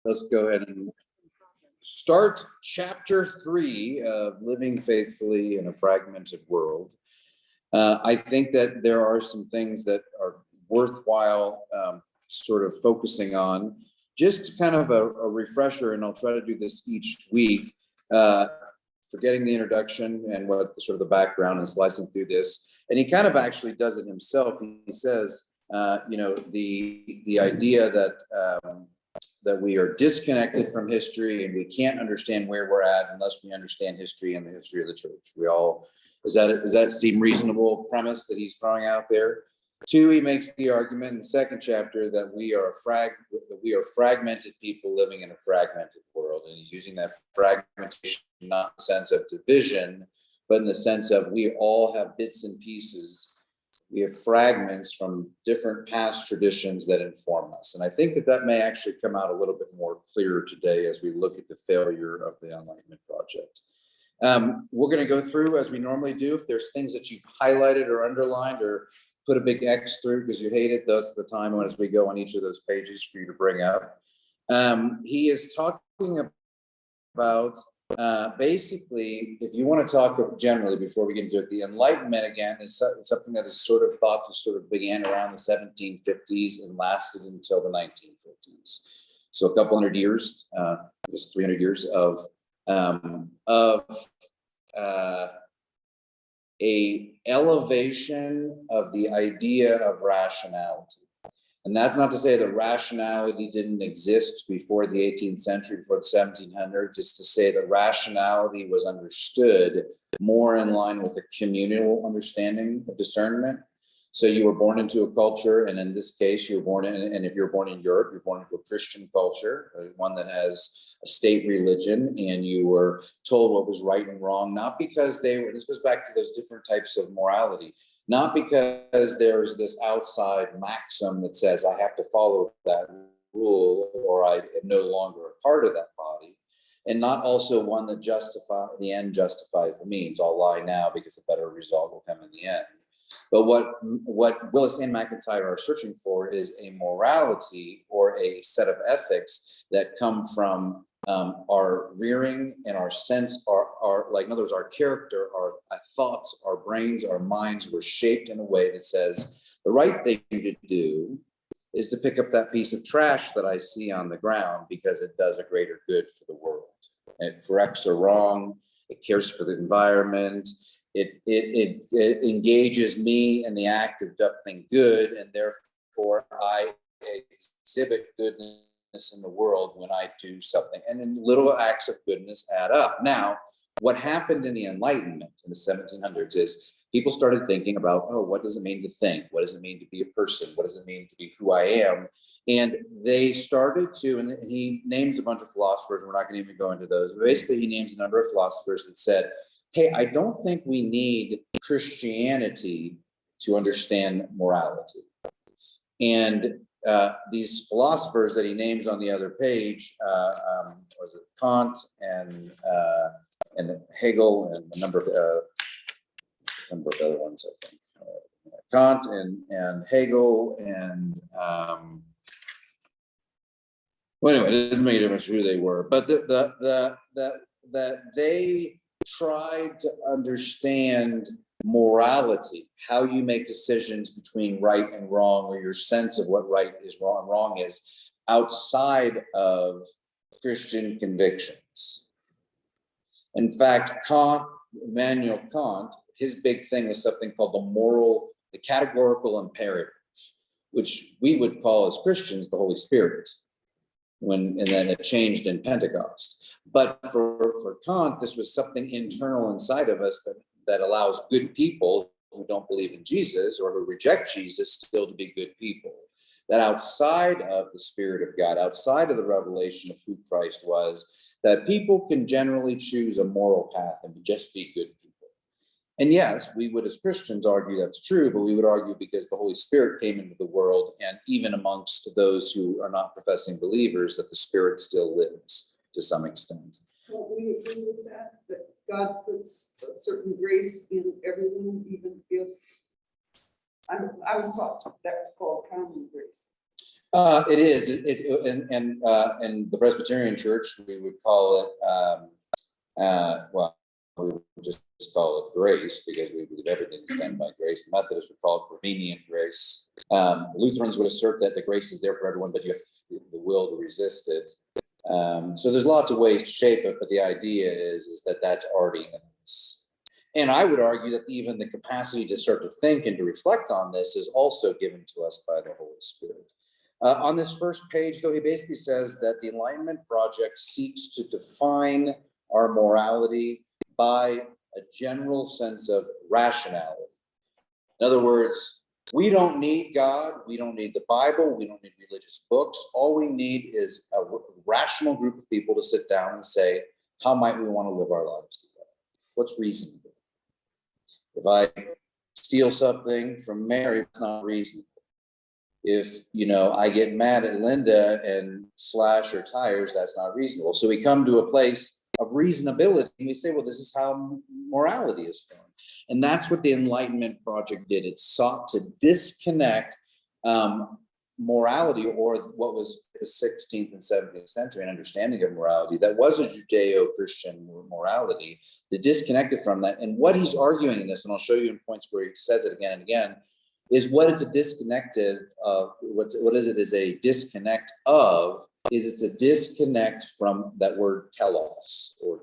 Let's go ahead and start chapter 3 of Living Faithfully in a Fragmented World. I think that there are some things that are worthwhile sort of focusing on. Just kind of a refresher, and I'll try to do this each week, forgetting the introduction and what sort of the background and slicing through this. And he kind of actually does it himself. He says, the idea that we are disconnected from history and we can't understand where we're at unless we understand history and the history of the church. Does that seem reasonable premise that he's throwing out there? 2, he makes the argument in the second chapter that we are fragmented people living in a fragmented world, and he's using that fragmentation not in the sense of division, but in the sense of we all have bits and pieces. We have fragments from different past traditions that inform us. And I think that may actually come out a little bit more clear today as we look at the failure of the Enlightenment Project. We're going to go through, as we normally do, if there's things that you've highlighted or underlined or put a big X through because you hate it, that's the time when as we go on each of those pages for you to bring up. He is talking about basically, if you want to talk generally before we get into it, the Enlightenment again is something that is sort of thought to sort of began around the 1750s and lasted until the 1950s. So a couple hundred years, just 300 years of a elevation of the idea of rationality. And that's not to say that rationality didn't exist before the 18th century, before the 1700s. It's to say that rationality was understood more in line with a communal understanding of discernment. So you were born into a culture, and in this case, you were born in, and if you're born in Europe, you're born into a Christian culture, one that has a state religion, and you were told what was right and wrong, not because this goes back to those different types of morality. Not because there's this outside maxim that says I have to follow that rule or I am no longer a part of that body, and not also one that the end justifies the means. I'll lie now because a better result will come in the end. But what Willis and McIntyre are searching for is a morality or a set of ethics that come from our rearing and our sense, like in other words, our character, our thoughts, our brains, our minds were shaped in a way that says the right thing to do is to pick up that piece of trash that I see on the ground because it does a greater good for the world. It corrects a wrong. It cares for the environment. It engages me in the act of something good, and therefore I exhibit goodness in the world when I do something. And then little acts of goodness add up. Now, what happened in the Enlightenment in the 1700s is people started thinking about, what does it mean to think? What does it mean to be a person? What does it mean to be who I am? And they started to, and he names a bunch of philosophers, we're not going to even go into those, but basically he names a number of philosophers that said, hey, I don't think we need Christianity to understand morality. And these philosophers that he names on the other page, was it Kant and Hegel and a number of other ones, I think. Kant and Hegel and well, anyway, it doesn't make a difference who they were, but that they tried to understand morality, how you make decisions between right and wrong, or your sense of what right is wrong is, outside of Christian convictions. In fact, Immanuel Kant, his big thing was something called the categorical imperative, which we would call as Christians the Holy Spirit, and then it changed in Pentecost. But for Kant, this was something internal inside of us that allows good people who don't believe in Jesus or who reject Jesus still to be good people. That outside of the Spirit of God, outside of the revelation of who Christ was, that people can generally choose a moral path and just be good people. And yes, we would as Christians argue that's true, but we would argue because the Holy Spirit came into the world, and even amongst those who are not professing believers, that the Spirit still lives to some extent. Well, we agree with that God puts a certain grace in everyone, even if I was taught that was called common grace. It is, and the Presbyterian Church, we would call it, well, we would just call it grace because we believe everything is done by grace. The Methodists would call it prevenient grace. Lutherans would assert that the grace is there for everyone, but you have the will to resist it. So there's lots of ways to shape it, but the idea is that that's already in us. And I would argue that even the capacity to start to think and to reflect on this is also given to us by the Holy Spirit. On this first page, though, he basically says that the Enlightenment Project seeks to define our morality by a general sense of rationality. In other words, we don't need God, we don't need the Bible, we don't need religious books. All we need is a rational group of people to sit down and say, how might we want to live our lives together? What's reasonable? If I steal something from Mary, it's not reasonable. If, I get mad at Linda and slash her tires, that's not reasonable. So we come to a place of reasonability and we say, well, this is how morality is formed. And that's what the Enlightenment Project did. It sought to disconnect morality, or what was the 16th and 17th century, an understanding of morality that was a Judeo-Christian morality, to disconnect it from that. And what he's arguing in this, and I'll show you in points where he says it again and again, is what it's a disconnected of, what is it is a disconnect of, is it's a disconnect from that word telos or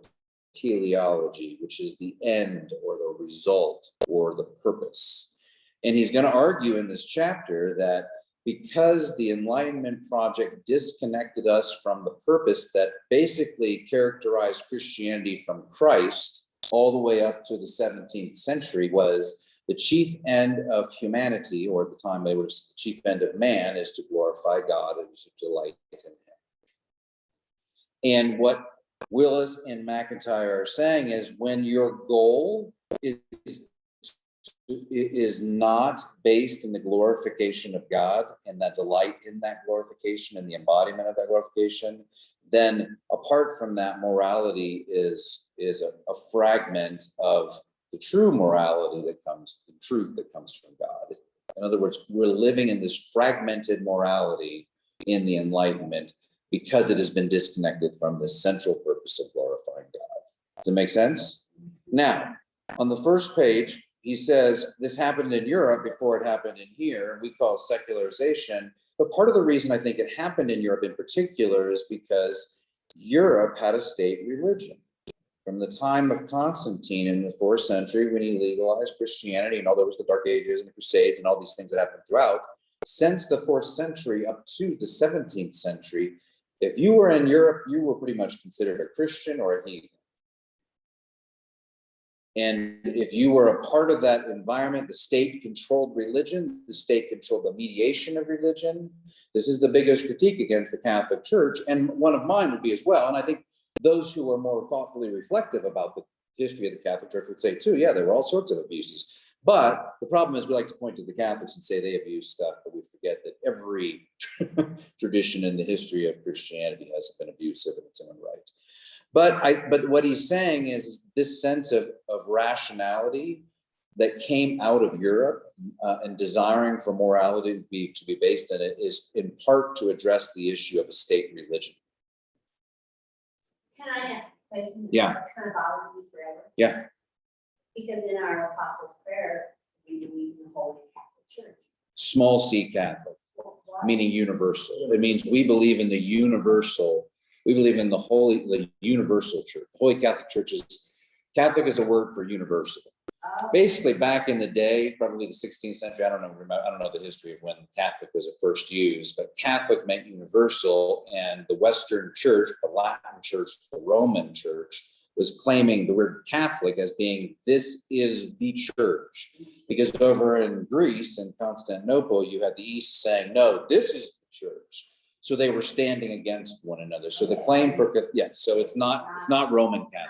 teleology, which is the end or the result or the purpose. And he's going to argue in this chapter that because the Enlightenment Project disconnected us from the purpose that basically characterized Christianity from Christ all the way up to the 17th century, was the chief end of humanity, or at the time they were the chief end of man, is to glorify God and to delight in Him. And what Willis and McIntyre are saying is, when your goal is not based in the glorification of God and that delight in that glorification and the embodiment of that glorification, then apart from that, morality is a fragment of the true morality that comes, the truth that comes from God. In other words, we're living in this fragmented morality in the Enlightenment because it has been disconnected from the central purpose of glorifying God. Does it make sense? Now, on the first page, he says this happened in Europe before it happened in here, and we call it secularization. But part of the reason I think it happened in Europe in particular is because Europe had a state religion. From the time of Constantine in the 4th century, when he legalized Christianity, and all there was the Dark Ages and the Crusades and all these things that happened throughout, since the 4th century up to the 17th century, if you were in Europe, you were pretty much considered a Christian or a heathen. And if you were a part of that environment, the state controlled religion, the state controlled the mediation of religion. This is the biggest critique against the Catholic Church, and one of mine would be as well. And I think those who are more thoughtfully reflective about the history of the Catholic Church would say too, yeah, there were all sorts of abuses. But the problem is we like to point to the Catholics and say they abuse stuff, but we forget that every tradition in the history of Christianity has been abusive in its own right. But what he's saying is this sense of rationality that came out of Europe and desiring for morality to be based in it is in part to address the issue of a state religion. Can I ask a question? Yeah. Kind of bothered me forever. Yeah. Because in our Apostles' Prayer, we believe in the Holy Catholic Church. Small c Catholic, Why? meaning universal. It means we believe in the universal. We believe in the universal church. Holy Catholic Church is, Catholic is a word for universal. Basically, back in the day, probably the 16th century, I don't know the history of when Catholic was at first used, but Catholic meant universal, and the Western Church, the Latin Church, the Roman Church, was claiming the word Catholic as being, this is the church. Because over in Greece and Constantinople, you had the East saying, no, this is the church. So they were standing against one another. So the claim for, yeah, so it's not Roman Catholic.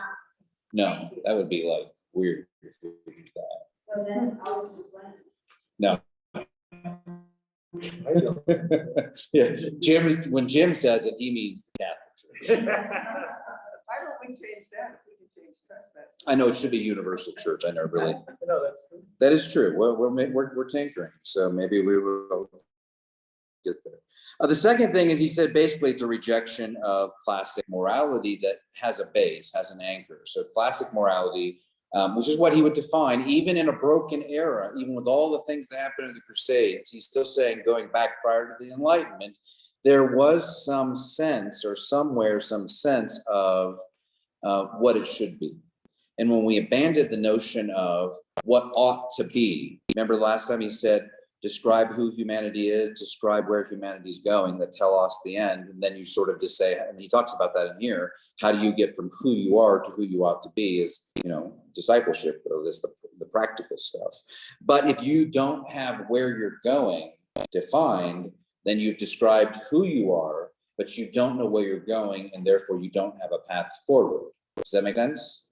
No, that would be like weird if we did that. Well, then all this is when. No. Yeah, when Jim says it, he means the Catholic Church. Why don't we change that? If we can change trespass. I know it should be universal church. I never really. No, that's true. That is true. Well, we're tinkering, so maybe we will get there. The second thing is he said basically it's a rejection of classic morality that has a base, has an anchor. So classic morality, which is what he would define, even in a broken era, even with all the things that happened in the Crusades, he's still saying going back prior to the Enlightenment, there was some sense or somewhere some sense of what it should be. And when we abandoned the notion of what ought to be, remember last time he said, describe who humanity is, describe where humanity is going, that tell us the end. And then you sort of just say, and he talks about that in here, how do you get from who you are to who you ought to be is, discipleship, or this the practical stuff. But if you don't have where you're going defined, then you've described who you are, but you don't know where you're going, and therefore you don't have a path forward. Does that make sense?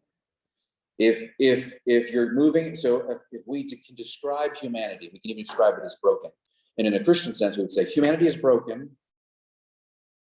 If you're moving, so if we can describe humanity, we can even describe it as broken. And in a Christian sense, we would say humanity is broken.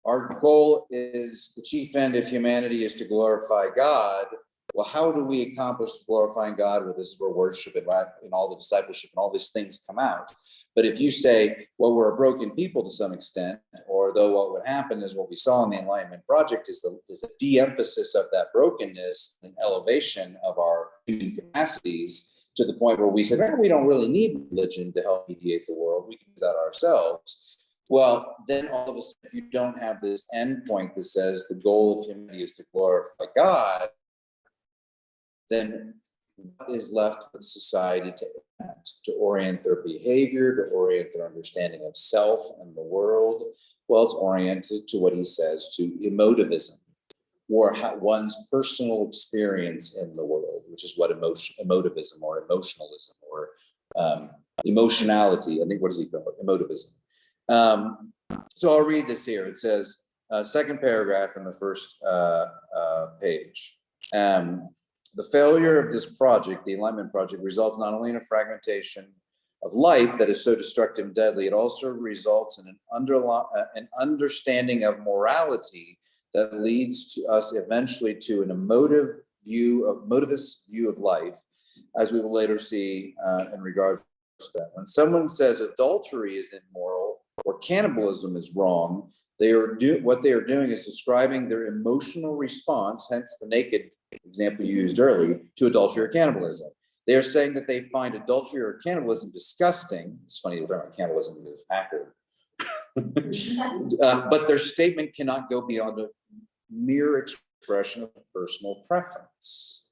Our goal is, the chief end of humanity is to glorify God. Well, how do we accomplish glorifying God? Well, this is where worship and all the discipleship and all these things come out. But if you say, well, we're a broken people to some extent, or though what would happen is what we saw in the Enlightenment Project is a de-emphasis of that brokenness and elevation of our human capacities to the point where we said, we don't really need religion to help mediate the world. We can do that ourselves. Well, then all of a sudden you don't have this endpoint that says the goal of humanity is to glorify God. Then what is left with society to orient their behavior, to orient their understanding of self and the world? Well, it's oriented to what he says, to emotivism, or one's personal experience in the world, which is what emotivism or emotionalism or emotionality, I think, what does he call it? Emotivism. So I'll read this here. It says, second paragraph in the first page. The failure of this project, the Enlightenment Project, results not only in a fragmentation of life that is so destructive and deadly, it also results in an understanding of morality that leads to us eventually to an motivist view of life, as we will later see in regards to that. When someone says adultery is immoral or cannibalism is wrong, what they are doing is describing their emotional response, hence the naked example you used earlier, to adultery or cannibalism. They are saying that they find adultery or cannibalism disgusting. It's funny, we're talking about cannibalism because it's accurate. But their statement cannot go beyond a mere expression of personal preference.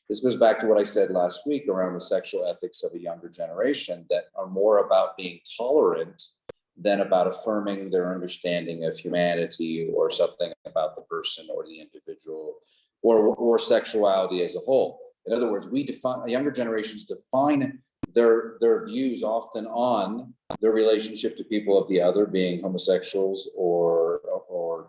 This goes back to what I said last week around the sexual ethics of a younger generation that are more about being tolerant than about affirming their understanding of humanity or something about the person or the individual or sexuality as a whole. In other words, younger generations define their views often on their relationship to people of the other, being homosexuals or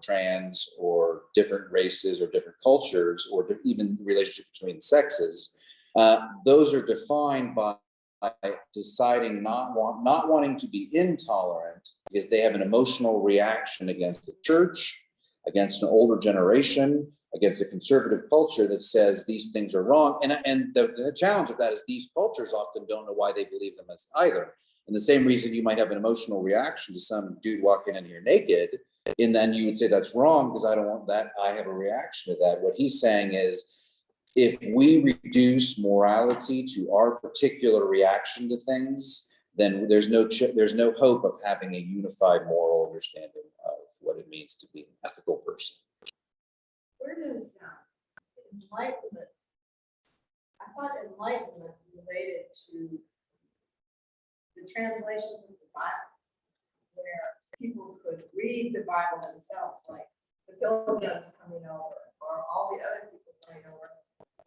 trans or different races or different cultures, or even relationships between sexes. Those are defined by deciding not wanting to be intolerant because they have an emotional reaction against the church, against an older generation, against a conservative culture that says these things are wrong. And the challenge of that is these cultures often don't know why they believe them as either. And the same reason you might have an emotional reaction to some dude walking in here naked, and then you would say that's wrong because I don't want that. I have a reaction to that. What he's saying is, if we reduce morality to our particular reaction to things, then there's no hope of having a unified moral understanding of what it means to be an ethical person. Where does enlightenment, I thought enlightenment related to the translations of the Bible, where people could read the Bible themselves, like the pilgrims coming over, or all the other people coming over,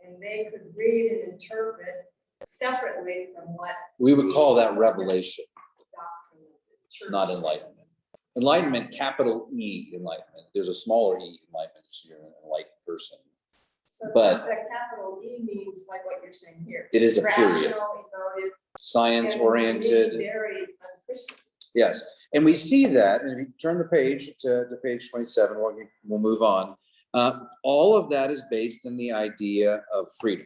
and they could read and interpret separately from what we would call that revelation, doctrine of the church not enlightenment. Enlightenment, capital E, enlightenment. There's a smaller E, enlightenment, so you're an enlightened person. So But the capital E means like what you're saying here. it is a period. Rational, emotive, Science-oriented. very unchristian. Yes, and we see that, and if you turn the page to page 27, we'll move on. All of that is based in the idea of freedom.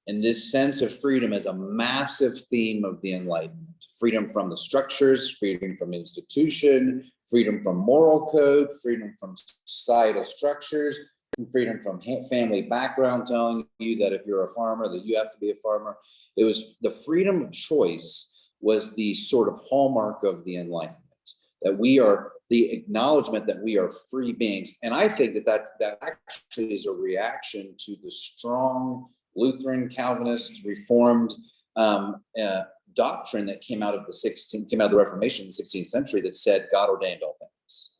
And this sense of freedom is a massive theme of the Enlightenment. Freedom from the structures, freedom from institution, freedom from moral code, freedom from societal structures, and freedom from family background telling you that if you're a farmer, that you have to be a farmer. It was the freedom of choice was the sort of hallmark of the Enlightenment, that we are the acknowledgement that we are free beings. And I think that actually is a reaction to the strong Lutheran, Calvinist, Reformed doctrine that came out of the Reformation in the 16th century that said God ordained all things.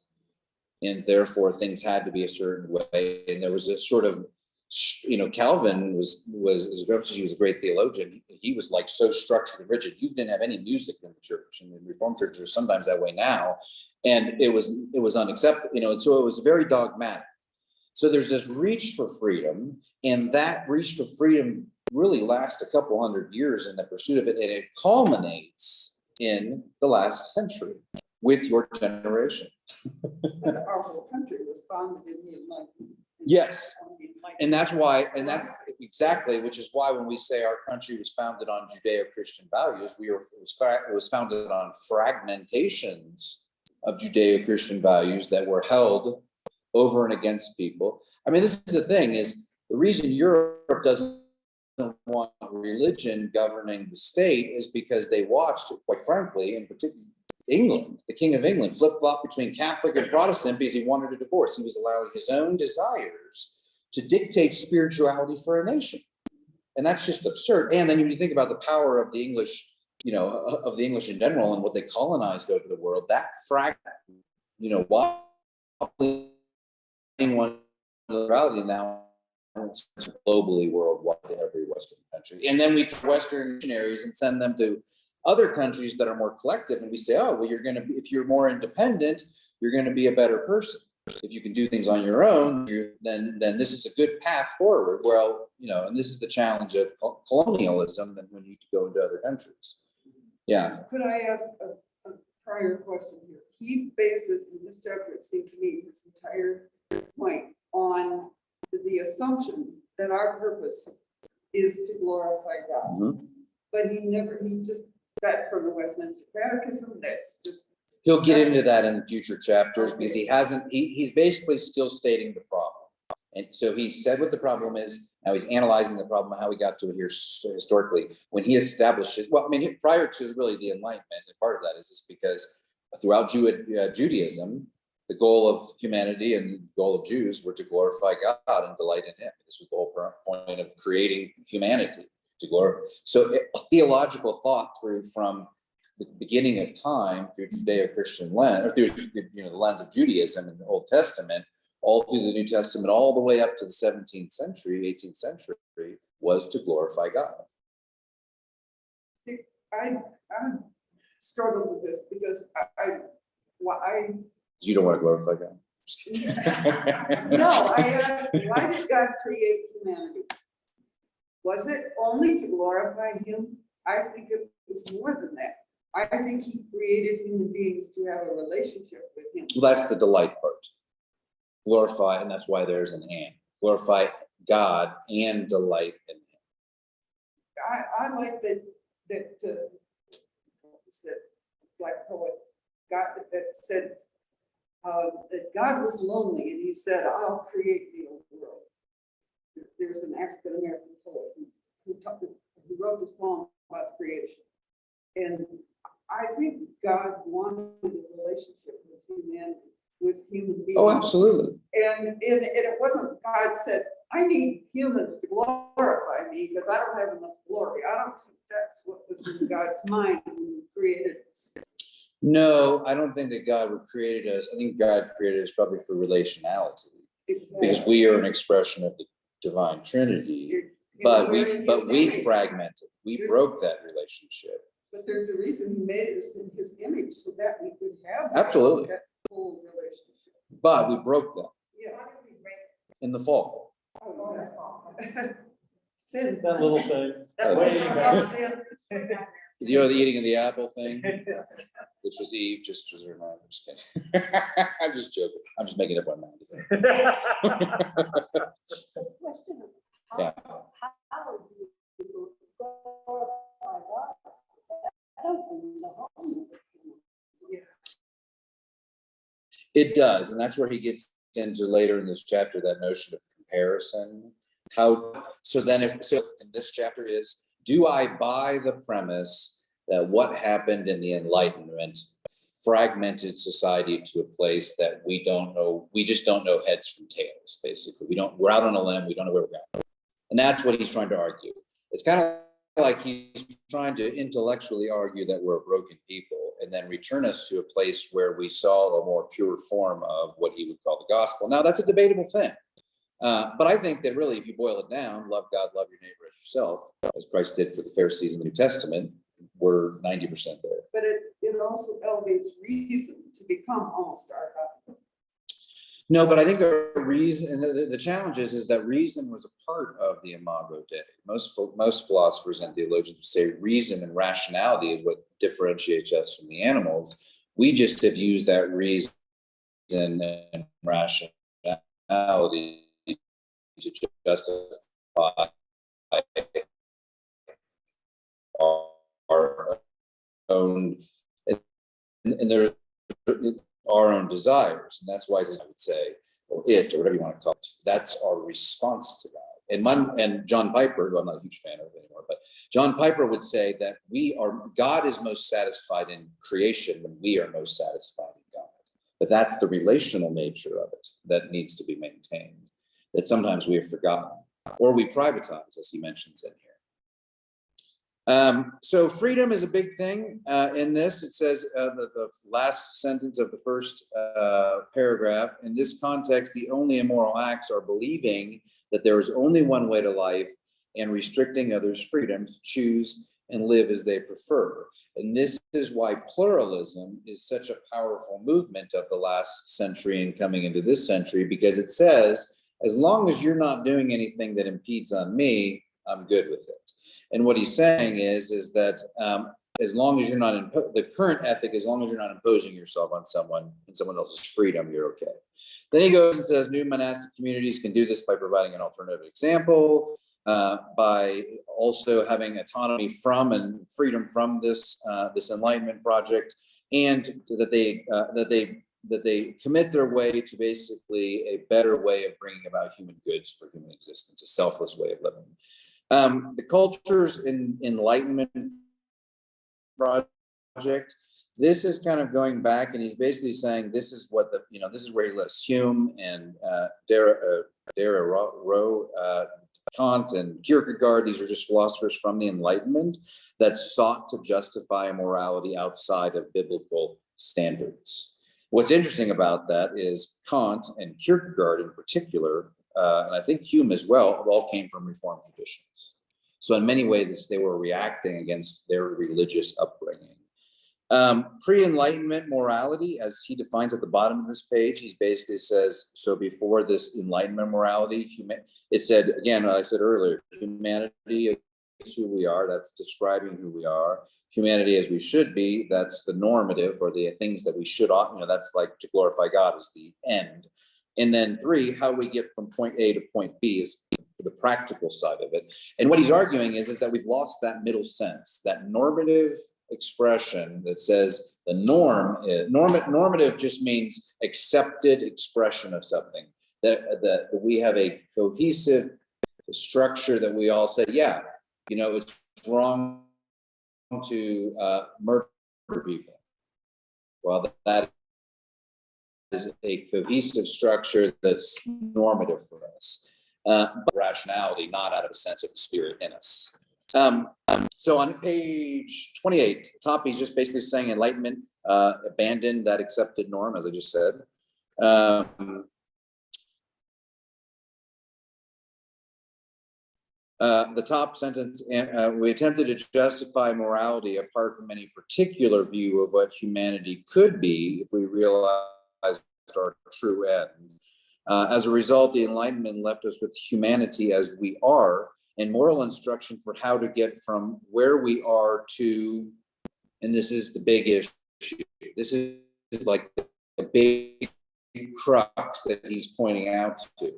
And therefore things had to be a certain way. And there was a sort of, Calvin was he was a great theologian. He was like so structured and rigid. You didn't have any music in the church, and the Reformed churches are sometimes that way now. And it was unacceptable, and so it was very dogmatic. So there's this reach for freedom, and that reach for freedom really lasts a couple hundred years in the pursuit of it, and it culminates in the last century with your generation. Our whole country was founded in the Enlightenment. Yes. And that's exactly, which is why when we say our country was founded on Judeo-Christian values, it was founded on fragmentations of Judeo-Christian values that were held over and against people. I mean, this is the thing, is the reason Europe doesn't want religion governing the state is because they watched, quite frankly, in particular, England, the King of England, flip-flop between Catholic and Protestant because he wanted a divorce. He was allowing his own desires to dictate spirituality for a nation. And that's just absurd. And then when you think about the power of the English, of the English in general and what they colonized over the world, that fragment, why one morality now globally, worldwide, to every Western country. And then we take Western missionaries and send them to other countries that are more collective, and we say, oh, well, if you're more independent, you're going to be a better person. If you can do things on your own, then this is a good path forward. Well, and this is the challenge of colonialism that when you go into other countries. Yeah. Could I ask a prior question here? He bases in this chapter, it seems to me, his entire point on the assumption that our purpose is to glorify God. Mm-hmm. But that's from the Westminster Catechism. That's just. He'll get into that in future chapters because he's basically still stating the problem. And so he said what the problem is. Now he's analyzing the problem, how we got to it here historically. When he establishes, prior to really the Enlightenment, and part of that is just because throughout Judaism, the goal of humanity and the goal of Jews were to glorify God and delight in Him. This was the whole point of creating humanity, to glorify. So a theological thought from the beginning of time through Judeo-Christian lens, or through the lens of Judaism in the Old Testament, all through the New Testament, all the way up to the 17th century, 18th century, was to glorify God. See, I struggle with this because You don't want to glorify God. No, I asked, why did God create humanity? Was it only to glorify Him? I think it was more than that. I think He created human beings to have a relationship with Him. Well, that's the delight part. Glorify, and that's why there's an and. Glorify God and delight in Him. I like that black poet that said that God was lonely, and He said, "I'll create the old world." There's an African American poet who wrote this poem about creation, and I think God wanted a relationship with humanity, with human beings. Oh, absolutely. And it wasn't God said, "I need humans to glorify me because I don't have enough glory." I don't think that's what was in God's mind when He created us. No, I don't think that God created us. I think God created us probably for relationality, Exactly. because we are an expression of the divine Trinity. But we fragmented. We broke that relationship. But there's a reason He made us in His image so that we could have Absolutely. that full relationship. But we broke that Yeah. How did we break in the fall. Oh, it? Sin. That little thing. That Way was back. our sin. You know, the eating of the apple thing, which was Eve, just as a reminder. I'm just kidding. I'm just joking. I'm just making up my mind. Question of Yeah. how would you It does, and that's where he gets into later in this chapter, that notion of comparison. So then in this chapter is, do I buy the premise that what happened in the Enlightenment fragmented society to a place that we just don't know heads from tails, basically. We're out on a limb, we don't know where we're going. And that's what he's trying to argue. It's kind of like he's trying to intellectually argue that we're a broken people and then return us to a place where we saw a more pure form of what he would call the gospel. Now, that's a debatable thing. But I think that really, if you boil it down, love God, love your neighbor as yourself, as Christ did for the Pharisees in the New Testament, we're 90% there. But it also elevates reason to become almost our God. No, but I think the reason, the challenge is that reason was a part of the Imago Dei. Most philosophers and theologians would say reason and rationality is what differentiates us from the animals. We just have used that reason and rationality to justify our own, and there's our own desires, and that's why I would say, or it, or whatever you want to call it, that's our response to that. And John Piper, who I'm not a huge fan of anymore, but John Piper would say that God is most satisfied in creation when we are most satisfied in God. But that's the relational nature of it that needs to be maintained, that sometimes we have forgotten, or we privatize, as he mentions in here. So freedom is a big thing in this. It says the last sentence of the first paragraph, in this context, the only immoral acts are believing that there is only one way to life and restricting others' freedoms to choose and live as they prefer. And this is why pluralism is such a powerful movement of the last century and coming into this century, because it says, as long as you're not doing anything that impedes on me, I'm good with it. And what he's saying is that as long as you're not the current ethic, as long as you're not imposing yourself on someone and someone else's freedom, you're okay. Then he goes and says new monastic communities can do this by providing an alternative example, by also having autonomy from and freedom from this Enlightenment project, and that they commit their way to basically a better way of bringing about human goods for human existence, a selfless way of living. The cultures in Enlightenment project, this is kind of going back, and he's basically saying this is what this is where he lists Hume and Diderot, Kant and Kierkegaard. These are just philosophers from the Enlightenment that sought to justify morality outside of biblical standards. What's interesting about that is Kant and Kierkegaard in particular, and I think Hume as well, all came from Reformed traditions. So in many ways, they were reacting against their religious upbringing. Pre-Enlightenment morality, as he defines at the bottom of this page, he basically says, so before this Enlightenment morality, it said, again, what I said earlier, humanity is who we are, that's describing who we are. Humanity as we should be, that's the normative, or the things that we should, that's like to glorify God is the end. And then 3, how do we get from point A to point B is the practical side of it. And what he's arguing is that we've lost that middle sense, that normative expression that says the normative just means accepted expression of something, that we have a cohesive structure that we all say, yeah, it's wrong to murder people. Well, that is a cohesive structure that's normative for us, but rationality, not out of a sense of the spirit in us. So on page 28, top, he's just basically saying Enlightenment abandoned that accepted norm, as I just said. The top sentence, we attempted to justify morality apart from any particular view of what humanity could be if we realized our true end. As a result, the Enlightenment left us with humanity as we are and moral instruction for how to get from where we are to, and this is the big issue. This is like the big crux that he's pointing out to.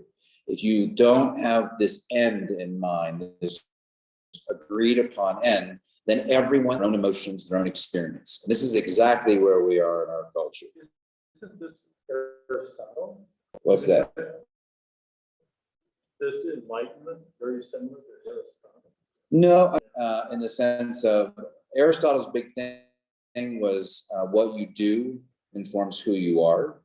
If you don't have this end in mind, this agreed upon end, then everyone, their own emotions, their own experience. And this is exactly where we are in our culture. Isn't this Aristotle. What's that? This enlightenment very similar to Aristotle. No, in the sense of Aristotle's big thing was what you do informs who you are.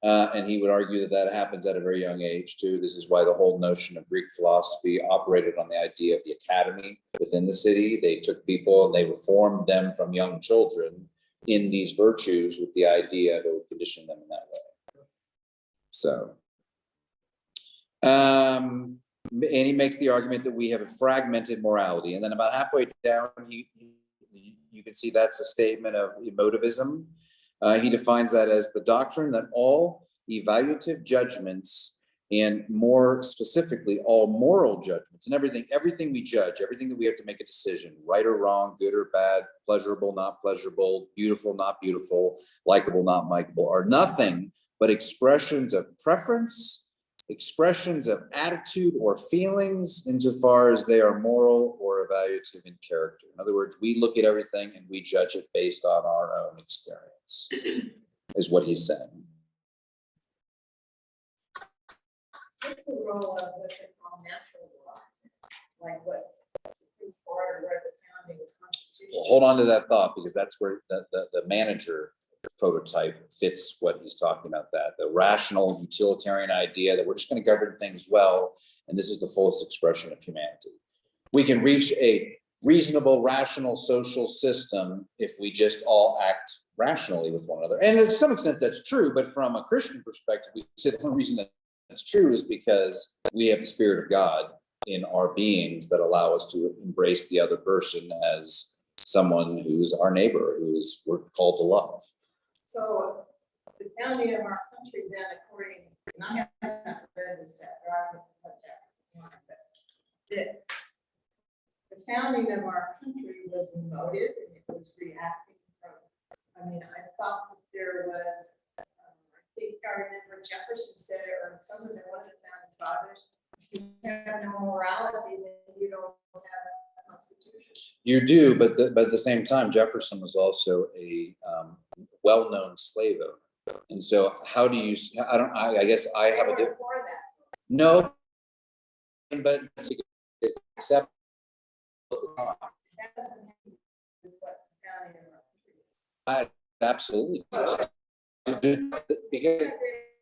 And he would argue that that happens at a very young age too. This is why the whole notion of Greek philosophy operated on the idea of the academy within the city. They took people and they reformed them from young children in these virtues with the idea to condition them in that way. So, and he makes the argument that we have a fragmented morality. And then about halfway down, you can see that's a statement of emotivism. He defines that as the doctrine that all evaluative judgments, and more specifically, all moral judgments and everything we judge, everything that we have to make a decision, right or wrong, good or bad, pleasurable, not pleasurable, beautiful, not beautiful, likable, not likable, are nothing but expressions of preference, expressions of attitude or feelings insofar as they are moral or evaluative in character. In other words, we look at everything and we judge it based on our own experience, is what he's saying. What's the role of what they call natural law? Like what the Supreme Court or where the founding constitution? Well, hold on to that thought, because that's where the manager prototype fits what he's talking about, that the rational utilitarian idea that we're just going to govern things well, and this is the fullest expression of humanity. We can reach a reasonable, rational social system if we just all act rationally with one another. And to some extent that's true, but from a Christian perspective, we say the only reason that that's true is because we have the Spirit of God in our beings that allow us to embrace the other person as someone who's our neighbor, who's we're called to love. So the founding of our country then, according, and I haven't read this chapter, I haven't read chapter 1, but the founding of our country was emotive and it was reacting from, I mean, I thought that there was, I think I remember Jefferson said it, or some of the one of the founding fathers, if you have no morality, then you don't have a constitution. You do, but at the same time, Jefferson was also a well-known slave owner. And so how do you, I guess I have a different. For that. No, but it's accept. That doesn't have to do with what the founding of our country. Absolutely. Because,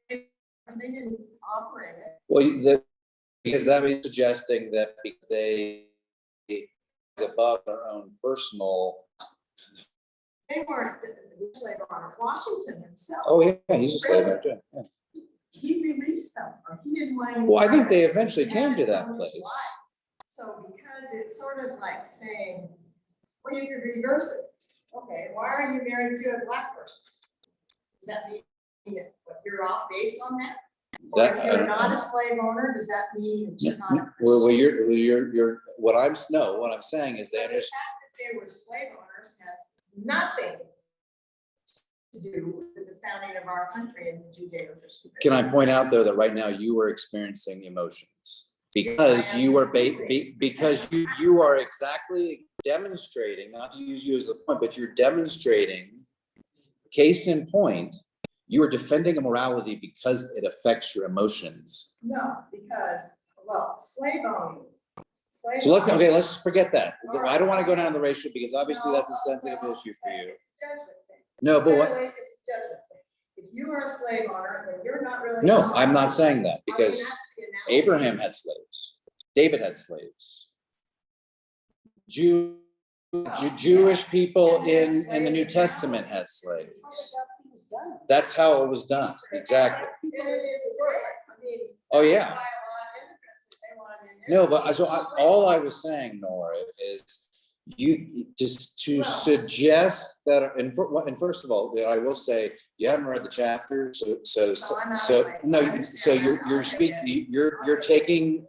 They didn't operate it. well, because that was suggesting that because they above their own personal. They weren't the slave owner. Washington himself. Oh yeah, he's a slave owner too. Yeah. He released them, or he didn't want. Well, I think they eventually came to that place. So because it's sort of like saying, well, you could reverse it. Okay, why are you married to a black person? Does that mean that you're off base on that? Or if you're not a slave owner, does that mean that you're not a Christian? Well, you're what I'm saying is they But the understand. fact that they were slave owners has nothing to do with the founding of our country and the Judeo-Christian. Can I point out though that right now you are experiencing emotions because you are because you are exactly demonstrating, not to use you as the point, but you're demonstrating, case in point, you are defending a morality because it affects your emotions. No, because, well, slave owning. So let's forget that. I don't want to go down the racial because obviously that's a sensitive issue for you. No, but what? It's judgment thing. If you are a slave owner, then you're not really. No, I'm not saying that because Abraham had slaves. David had slaves. Jewish people in the New Testament had slaves. That's how it was done. Exactly. Oh, yeah. No, but all I was saying, Nora, is you just to suggest that, and first of all, I will say, you haven't read the chapter, you're taking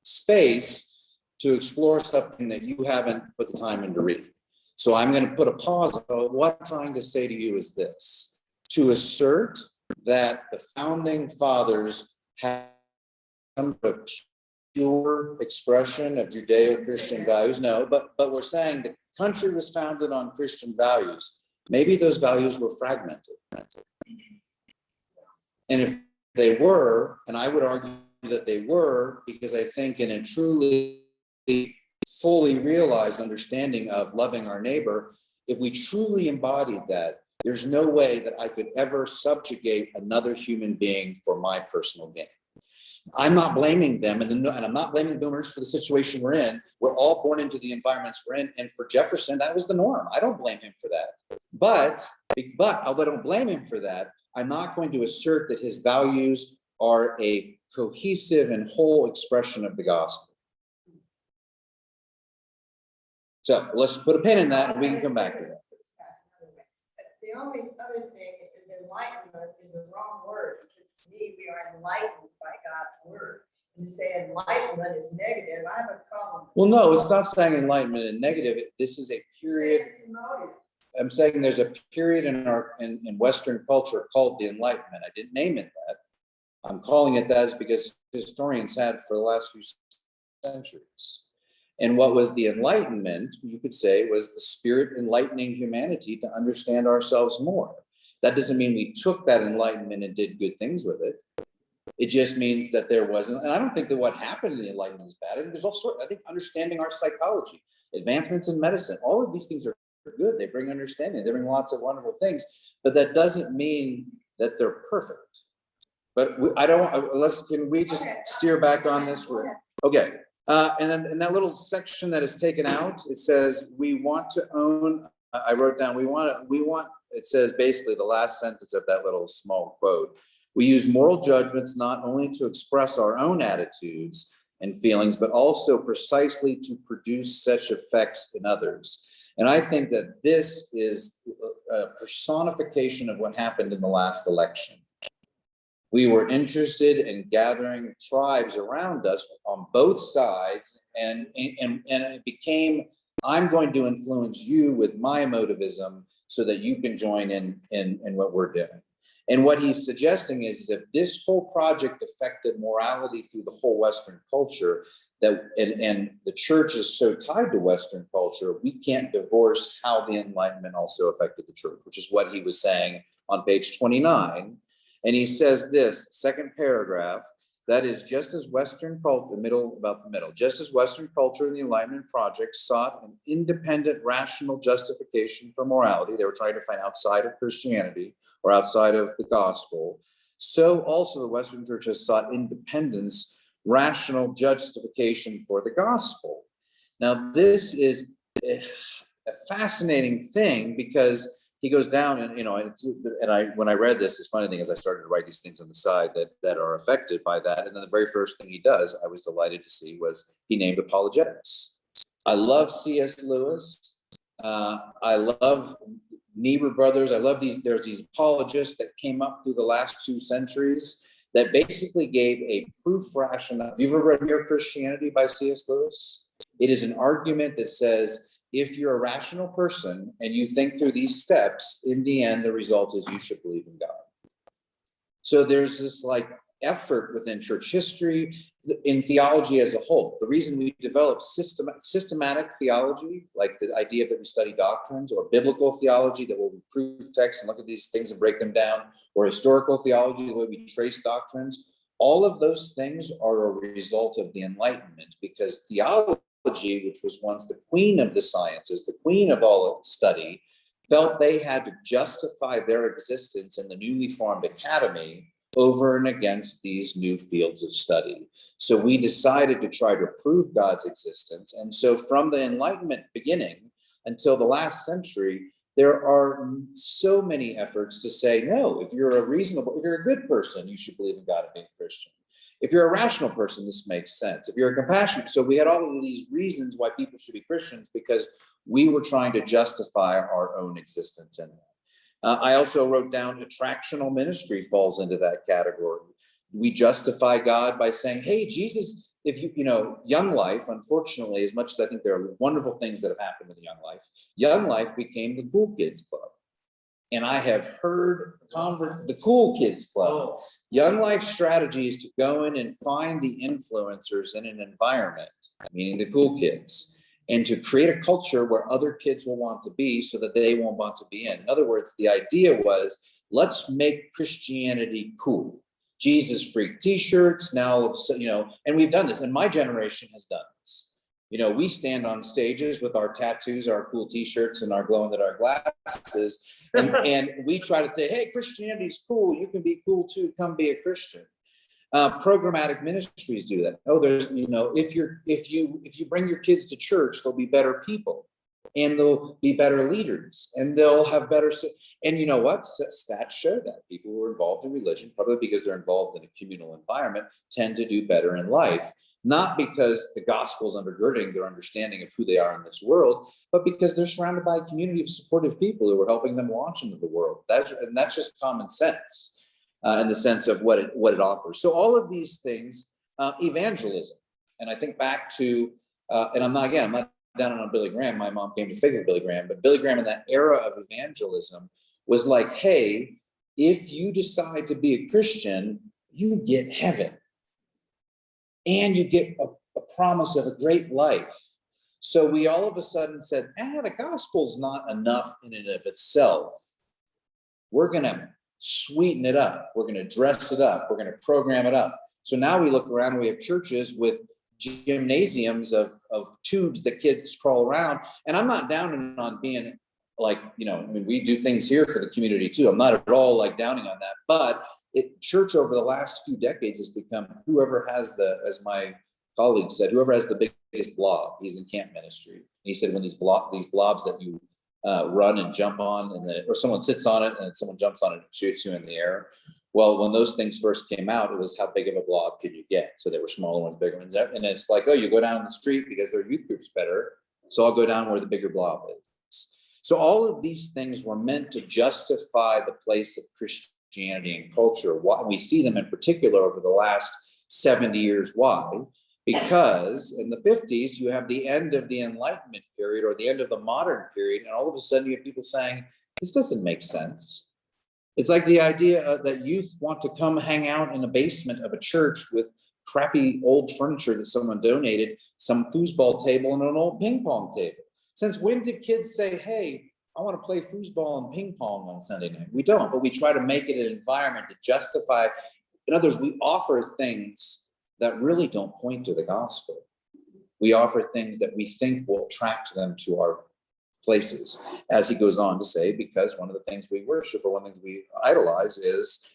space to explore something that you haven't put the time in to read. So I'm going to put a pause. What I'm trying to say to you is this: to assert that the founding fathers had some sort of pure expression of Judeo-Christian values. No, but we're saying the country was founded on Christian values. Maybe those values were fragmented. And if they were, and I would argue that they were, because I think in a truly fully realized understanding of loving our neighbor, if we truly embodied that, there's no way that I could ever subjugate another human being for my personal gain. I'm not blaming them, and I'm not blaming boomers for the situation we're in. We're all born into the environments we're in, and for Jefferson, that was the norm. I don't blame him for that. But although I don't blame him for that, I'm not going to assert that his values are a cohesive and whole expression of the gospel. So let's put a pin in that, and we can come back to that. The only other thing is enlightenment is the wrong word, because to me, we are enlightened by God's word. And to say enlightenment is negative, I have a problem. Well, no, it's not saying enlightenment and negative. This is a period. It's emotive. I'm saying there's a period in Western culture called the Enlightenment. I didn't name it that. I'm calling it that because historians had for the last few centuries. And what was the Enlightenment, you could say, was the Spirit enlightening humanity to understand ourselves more. That doesn't mean we took that enlightenment and did good things with it. It just means that there wasn't, and I don't think that what happened in the Enlightenment is bad. I think there's also, I think, understanding our psychology, advancements in medicine, all of these things are good. They bring understanding, they bring lots of wonderful things, but that doesn't mean that they're perfect. But can we just steer back on this? Okay. And then in that little section that is taken out, it says, we want to own, I wrote down, it says basically the last sentence of that little small quote. We use moral judgments not only to express our own attitudes and feelings, but also precisely to produce such effects in others. And I think that this is a personification of what happened in the last election. We were interested in gathering tribes around us on both sides, and it became, I'm going to influence you with my emotivism so that you can join in what we're doing. And what he's suggesting is that this whole project affected morality through the whole Western culture, and the church is so tied to Western culture, we can't divorce how the Enlightenment also affected the church, which is what he was saying on page 29. And he says this, second paragraph, that is just as Western culture, just as Western culture and the Enlightenment project sought an independent, rational justification for morality, they were trying to find outside of Christianity or outside of the gospel, so also the Western church has sought independence, rational justification for the gospel. Now, this is a fascinating thing because he goes down and, when I read this, it's funny thing is I started to write these things on the side that are affected by that. And then the very first thing he does, I was delighted to see, was he named apologetics. I love C.S. Lewis. I love Niebuhr brothers. I love there's these apologists that came up through the last 2 centuries that basically gave a proof rationale. Have you ever read Mere Christianity by C.S. Lewis? It is an argument that says, if you're a rational person and you think through these steps, in the end, the result is you should believe in God. So there's this effort within church history, in theology as a whole. The reason we develop systematic theology, like the idea that we study doctrines, or biblical theology that will prove text and look at these things and break them down, or historical theology, the way we trace doctrines, all of those things are a result of the Enlightenment, because theology, which was once the queen of the sciences, the queen of all of study, felt they had to justify their existence in the newly formed academy over and against these new fields of study. So we decided to try to prove God's existence. And so from the Enlightenment beginning until the last century, there are so many efforts to say, no, if you're a good person, you should believe in God and be a Christian. If you're a rational person, this makes sense. If you're a compassionate, so we had all of these reasons why people should be Christians, because we were trying to justify our own existence in that. I also wrote down attractional ministry falls into that category. We justify God by saying, hey, Jesus, if Young Life, unfortunately, as much as I think there are wonderful things that have happened with Young Life became the Cool Kids Club. And I have heard the Cool Kids Club. Young Life strategy is to go in and find the influencers in an environment, meaning the cool kids, and to create a culture where other kids will want to be so that they won't want to be in. In other words, the idea was let's make Christianity cool. Jesus freak t-shirts now, and we've done this, and my generation has done this. We stand on stages with our tattoos, our cool t-shirts, and our glow-in-the-dark glasses, and we try to say, hey, Christianity's cool, you can be cool too, come be a Christian. Programmatic ministries do that. Oh, there's, if you bring your kids to church, they'll be better people, and they'll be better leaders, and they'll have better. And you know what? Stats show that people who are involved in religion, probably because they're involved in a communal environment, tend to do better in life. Not because the gospel is undergirding their understanding of who they are in this world, but because they're surrounded by a community of supportive people who are helping them launch into the world. That's just common sense. In the sense of what it offers. So all of these things, evangelism, and I think back to, and I'm not down on Billy Graham. My mom came to faith with Billy Graham, but Billy Graham in that era of evangelism was like, hey, if you decide to be a Christian, you get heaven, and you get a promise of a great life. So we all of a sudden said, the gospel's not enough in and of itself. We're gonna sweeten it up. We're going to dress it up. We're going to program it up. So now we look around and we have churches with gymnasiums of tubes that kids crawl around. And I'm not down on being like, we do things here for the community too. I'm not at all like downing on that, but church over the last few decades has become whoever has as my colleague said, whoever has the biggest blob. He's in camp ministry. He said, when these blobs that you run and jump on, and then or someone sits on it and someone jumps on it and shoots you in the air. Well, when those things first came out, it was how big of a blob could you get? So there were smaller ones, bigger ones, and it's like, oh, you go down the street because their youth group's better, so I'll go down where the bigger blob is. So all of these things were meant to justify the place of Christianity and culture. Why we see them in particular over the last 70 years. Why? Because in the 50s, you have the end of the Enlightenment period or the end of the modern period, and all of a sudden you have people saying, this doesn't make sense. It's like the idea that youth want to come hang out in the basement of a church with crappy old furniture that someone donated, some foosball table and an old ping pong table. Since when did kids say, hey, I want to play foosball and ping pong on Sunday night? We don't, but we try to make it an environment to justify. In other words, we offer things that really don't point to the gospel. We offer things that we think will attract them to our places, as he goes on to say, because one of the things we worship or one of the things we idolize is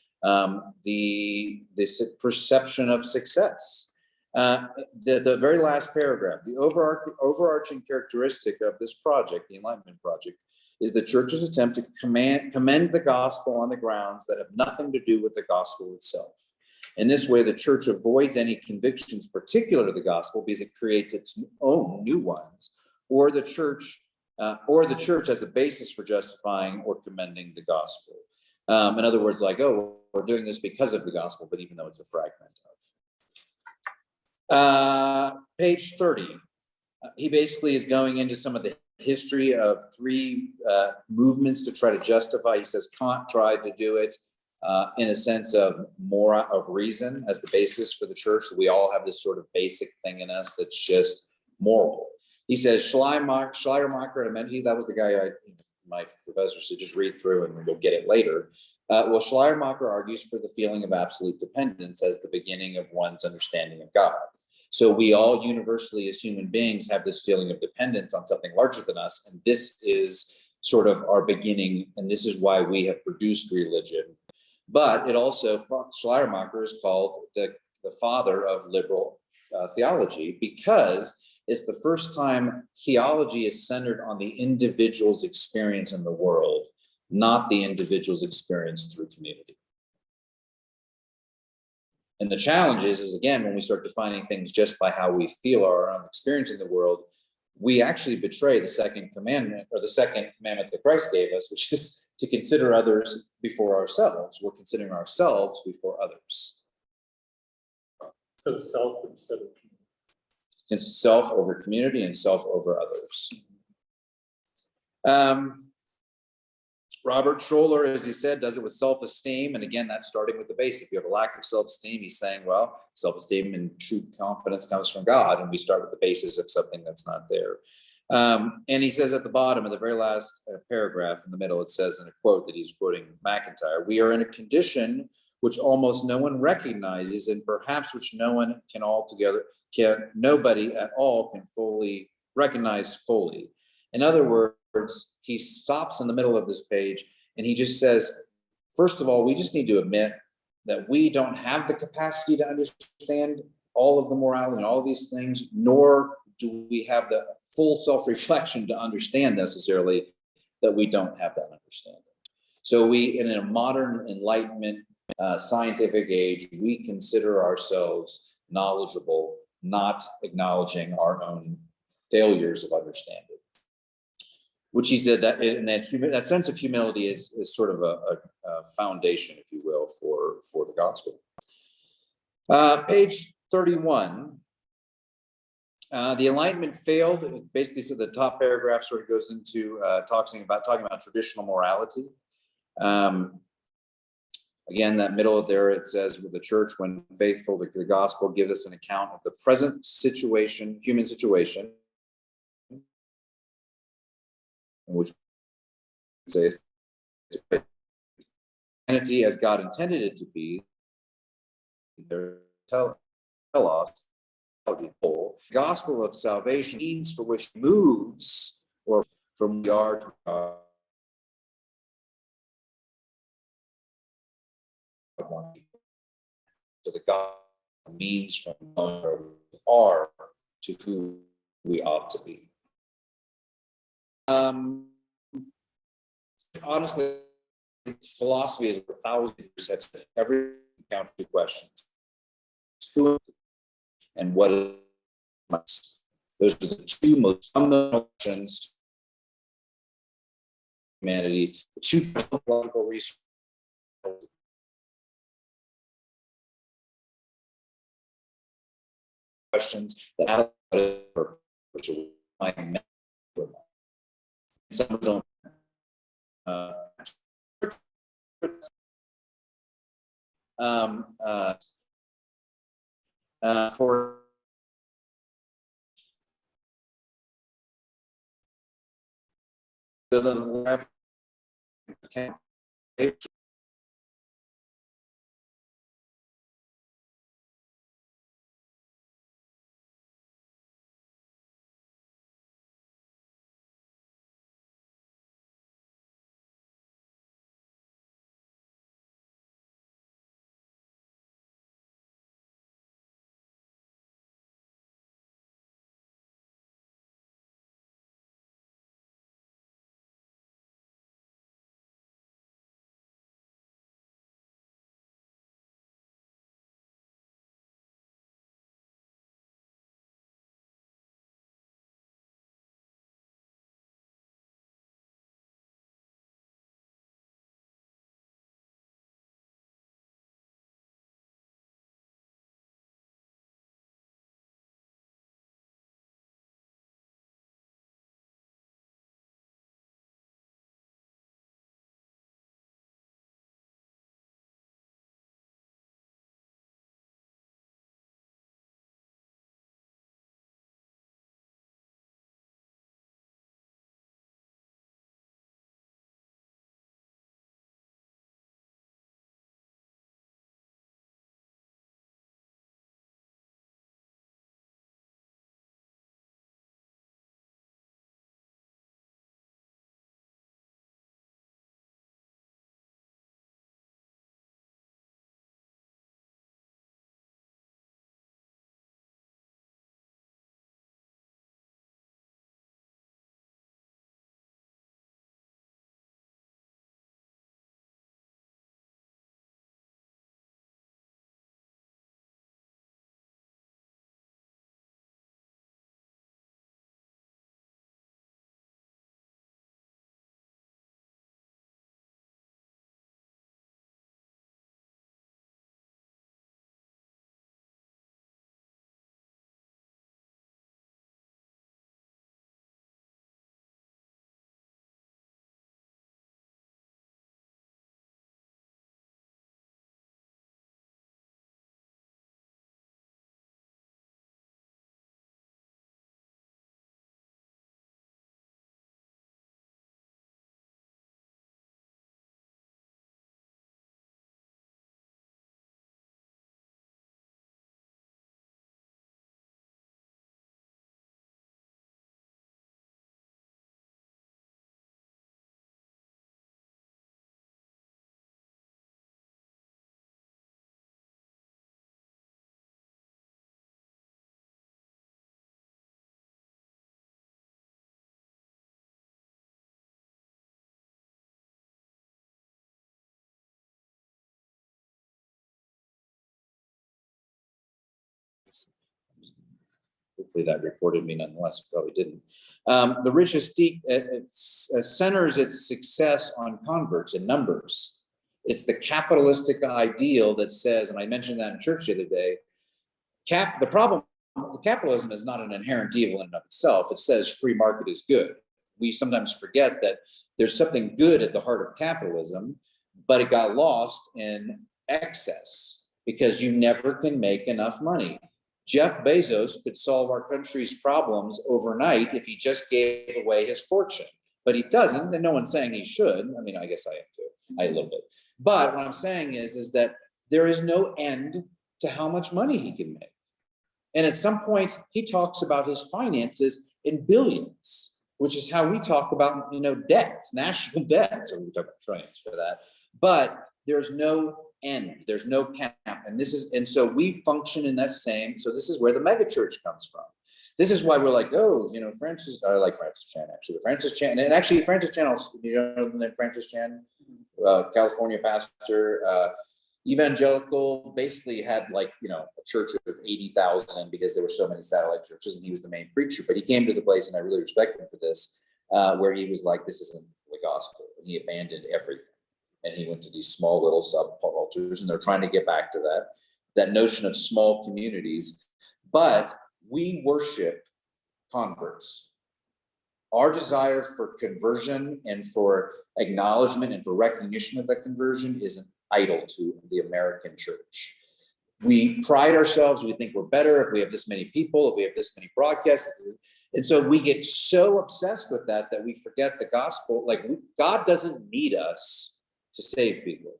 the perception of success. The very last paragraph, the overarching characteristic of this project, the Enlightenment Project, is the church's attempt to commend the gospel on the grounds that have nothing to do with the gospel itself. In this way, the church avoids any convictions particular to the gospel because it creates its own new ones, or the church as a basis for justifying or commending the gospel. In other words, like, oh, we're doing this because of the gospel, but even though it's a fragment of. Page 30, he basically is going into some of the history of three movements to try to justify. He says Kant tried to do it. In a sense of more of reason as the basis for the church. So we all have this sort of basic thing in us that's just moral. He says Schleiermacher, I meant that was the guy my professor said just read through and you'll get it later. Well, Schleiermacher argues for the feeling of absolute dependence as the beginning of one's understanding of God. So we all universally as human beings have this feeling of dependence on something larger than us. And this is sort of our beginning. And this is why we have produced religion. But it also, Schleiermacher is called the father of liberal theology because it's the first time theology is centered on the individual's experience in the world, not the individual's experience through community. And the challenge is again, when we start defining things just by how we feel our own experience in the world, we actually betray the second commandment or the second commandment that Christ gave us, which is to consider others before ourselves. We're considering ourselves before others. So self instead of community. It's self over community and self over others. Robert Scholler, as he said, does it with self-esteem. And again, that's starting with the base. If you have a lack of self-esteem, he's saying, well, self-esteem and true confidence comes from God. And we start with the basis of something that's not there. And he says at the bottom of the very last paragraph in the middle, it says in a quote that he's quoting McIntyre, "We are in a condition which almost no one recognizes and perhaps which nobody at all can fully recognize fully." In other words, he stops in the middle of this page and he just says, first of all, we just need to admit that we don't have the capacity to understand all of the morality and all of these things, nor do we have the full self-reflection to understand necessarily that we don't have that understanding. So we, in a modern Enlightenment scientific age, we consider ourselves knowledgeable, not acknowledging our own failures of understanding. Which he said that in that sense of humility is sort of a foundation, if you will, for the gospel. Page 31. The Enlightenment failed. Basically, so the top paragraph sort of goes into talking about traditional morality. Again, that middle of there, it says, "With the church, when faithful to the gospel, give us an account of the present situation, human situation," which says humanity as God intended it to be. Tell us the gospel of salvation means for which moves or from we are to God. So the gospel means from where we are to who we ought to be. Honestly, philosophy is for thousands of years that's every encounter two questions: who and what is must. Those are the two most fundamental questions of humanity. The two logical research questions that have a purpose, some don't. For the hopefully that recorded me nonetheless, probably didn't. The richest centers its success on converts and numbers. It's the capitalistic ideal that says, and I mentioned that in church the other day, the problem, the capitalism is not an inherent evil in and of itself. It says free market is good. We sometimes forget that there's something good at the heart of capitalism, but it got lost in excess because you never can make enough money. Jeff Bezos could solve our country's problems overnight if he just gave away his fortune, but he doesn't, and no one's saying he should. I mean, I guess I am too, a little bit. But what I'm saying is that there is no end to how much money he can make. And at some point, he talks about his finances in billions, which is how we talk about, debts, national debts, or we talk about trillions for that. But there's no end, there's no cap. And so we function in that same, so this is where the megachurch comes from. This is why we're like, oh, Francis, I like Francis Chan, actually. Francis Chan, and actually Francis Chan, Francis Chan, California pastor, evangelical, basically had a church of 80,000 because there were so many satellite churches, and he was the main preacher. But he came to the place, and I really respect him for this, where he was like, this isn't the gospel. And he abandoned everything. And he went to these small little sub-altars, and they're trying to get back to that notion of small communities. But we worship converts. Our desire for conversion and for acknowledgement and for recognition of that conversion is an idol to the American church. We pride ourselves, we think we're better if we have this many people, if we have this many broadcasts. And so we get so obsessed with that we forget the gospel. Like, God doesn't need us to save people.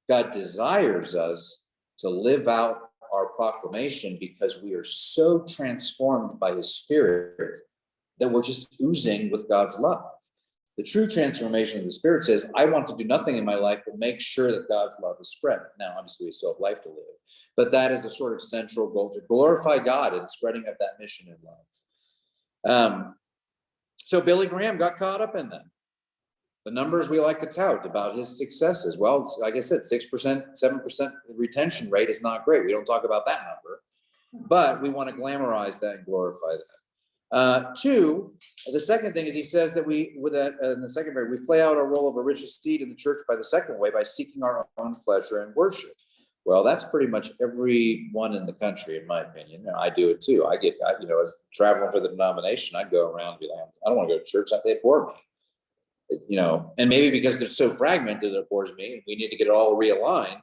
God desires us to live out our proclamation because we are so transformed by his Spirit that we're just oozing with God's love. The true transformation of the Spirit says, I want to do nothing in my life but make sure that God's love is spread. Now, obviously, we still have life to live, but that is a sort of central goal, to glorify God in spreading of that mission in love. So Billy Graham got caught up in that. The numbers we like to tout about his successes. Well, like I said, 6%, 7% retention rate is not great. We don't talk about that number, but we want to glamorize that and glorify that. Two, the second thing is he says that in the second part, we play out our role of a richest steed in the church by the second way, by seeking our own pleasure and worship. Well, that's pretty much everyone in the country, in my opinion. And I do it too. As traveling for the denomination, I go around and be like, I don't want to go to church. They bore me. And maybe because they're so fragmented, it bores me. We need to get it all realigned.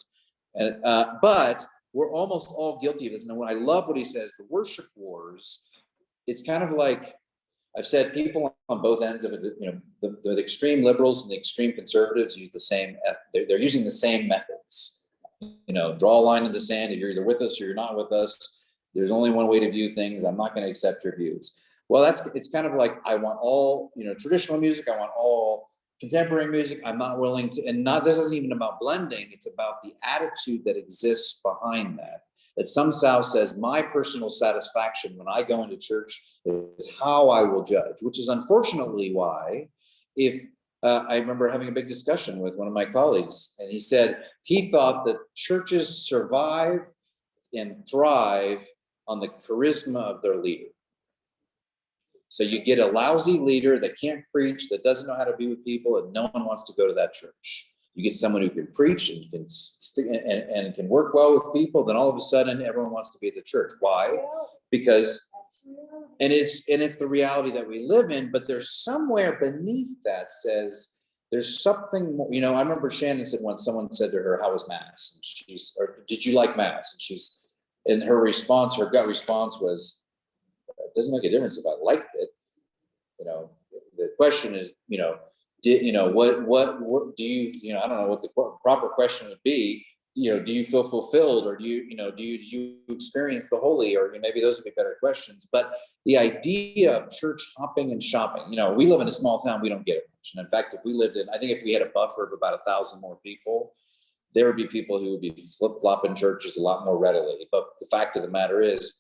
And but we're almost all guilty of this. And I love what he says, the worship wars. It's kind of like I've said, people on both ends of it, the extreme liberals and the extreme conservatives use the same, they're using the same methods. Draw a line in the sand. If you're either with us or you're not with us, there's only one way to view things. I'm not going to accept your views. Well, it's kind of like, I want all, traditional music. I want all contemporary music. I'm not willing to, this isn't even about blending. It's about the attitude that exists behind that. That somehow says my personal satisfaction when I go into church is how I will judge, which is unfortunately why, I remember having a big discussion with one of my colleagues, and he said he thought that churches survive and thrive on the charisma of their leader. So you get a lousy leader that can't preach, that doesn't know how to be with people, and no one wants to go to that church. You get someone who can preach and can stick and can work well with people, then all of a sudden everyone wants to be at the church. Why? Because it's the reality that we live in, but there's somewhere beneath that says there's something more. I remember Shannon said once, someone said to her, how was Mass? And or did you like Mass? And her response, her gut response was, it doesn't make a difference if I liked it. The question is, what do you, I don't know what the proper question would be. Do you feel fulfilled, or do you experience the holy, or maybe those would be better questions. But the idea of church hopping and shopping, we live in a small town, we don't get it much. And in fact, I think if we had a buffer of about 1,000 more people, there would be people who would be flip-flopping churches a lot more readily. But the fact of the matter is,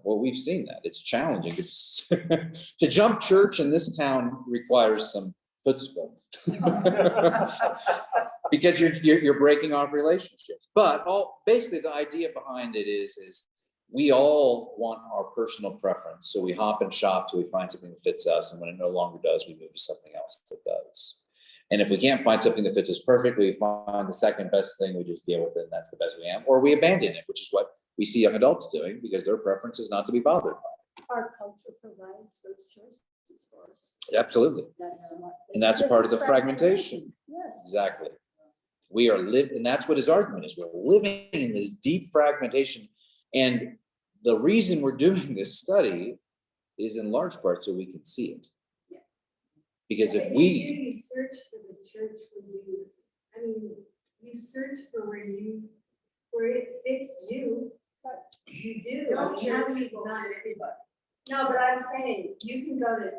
we've seen that it's challenging to jump church in this town requires some chutzpah because you're breaking off relationships. But basically the idea behind it is we all want our personal preference. So we hop and shop till we find something that fits us. And when it no longer does, we move to something else that does. And if we can't find something that fits us perfectly, we find the second best thing, we just deal with it, and that's the best we have. Or we abandon it, which is what we see young adults doing because their preference is not to be bothered by. Our culture provides those choices for us. Absolutely. And that's a part of the fragmentation. Yes. Exactly. We are living, and that's what his argument is. We're living in this deep fragmentation. And the reason we're doing this study is in large part so we can see it. Yeah. Because if But we, you search for the church you search for where it fits you. You do. Not I mean, how many- church, not everybody. No, but I'm saying, you can go to,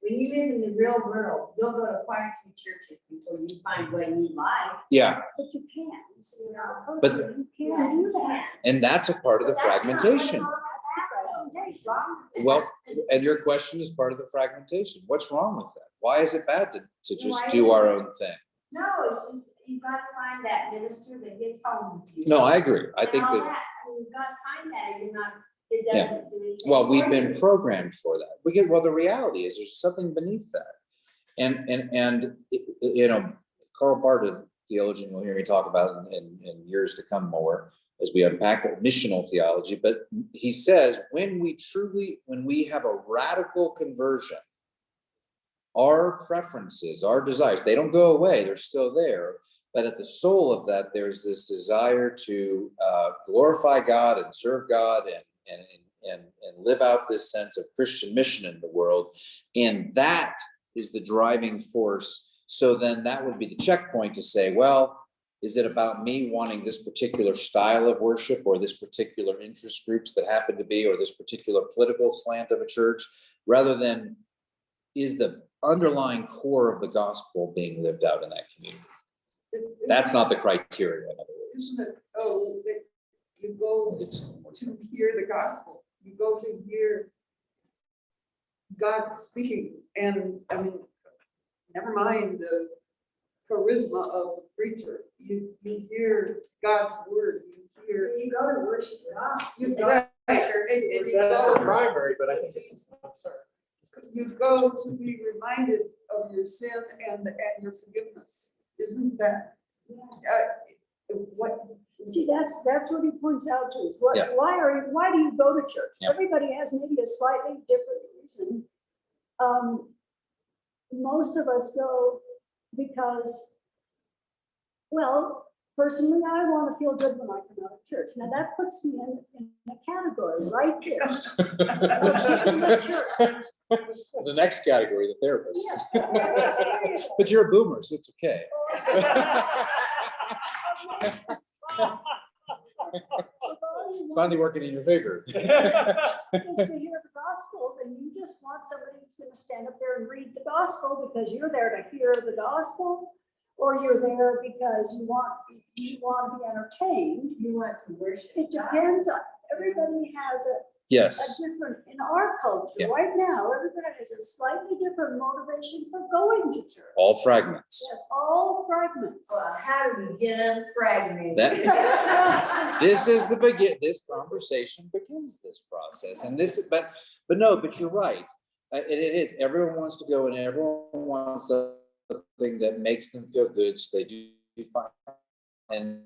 when you live in the real world, you'll go to quite a few churches before you find what you like. yeah, But you can, so you're not But- culture, you can do that. and that's a part of the That's not what's fragmentation. wrong with that, though. What's wrong with that? Well, and your question is part of the fragmentation. What's wrong with that? Why is it bad to just Why do is our it- own thing? No, it's just, you've got to find that minister that hits home with you. No, I agree. I And think all that, I mean, you've got to find that, you're not, it Yeah. doesn't do anything. well, we've for been you. programmed for that. Well, the reality is there's something beneath that. And you know, Karl Barth, a theologian, you'll hear me talk about in years to come more as we unpack missional theology. But he says, when we have a radical conversion, our preferences, our desires, they don't go away, they're still there. But at the soul of that, there's this desire to glorify God and serve God and live out this sense of Christian mission in the world. And that is the driving force. So then that would be the checkpoint to say, well, is it about me wanting this particular style of worship or this particular interest groups that happen to be, or this particular political slant of a church, rather than is the underlying core of the gospel being lived out in that community? That's not the criteria, in other words. Isn't it, that you go to hear the gospel, you go to hear God speaking, and I mean, never mind the charisma of the preacher, you hear God's word, you hear. You go to worship God. You go go, to church and and you That's go- the primary, but I think it's, I'm sorry. you go to be reminded of your sin and your forgiveness. Isn't that, what? See, that's what he points out to us. Yeah. Why do you go to church? Yeah. Everybody has maybe a slightly different reason. Most of us go because, well, personally, I want to feel good when I come out of church. Now that puts me in a category right there. The next category, the therapist. Yeah. But you're a boomer, so it's okay. It's finally working in your favor. Is to hear the gospel, then you just want somebody who's going to stand up there and read the gospel because you're there to hear the gospel, or you're there because you want to be entertained. You want to worship. It God. depends on, everybody has a Yes, different, in our culture, Yeah. right now, everybody has a slightly different motivation for going to church. all fragments. Yes, all fragments. Well, how do we get unfragmented? This is the this conversation begins this process. And but you're right. It is, everyone wants to go and everyone wants something that makes them feel good. So they do fine.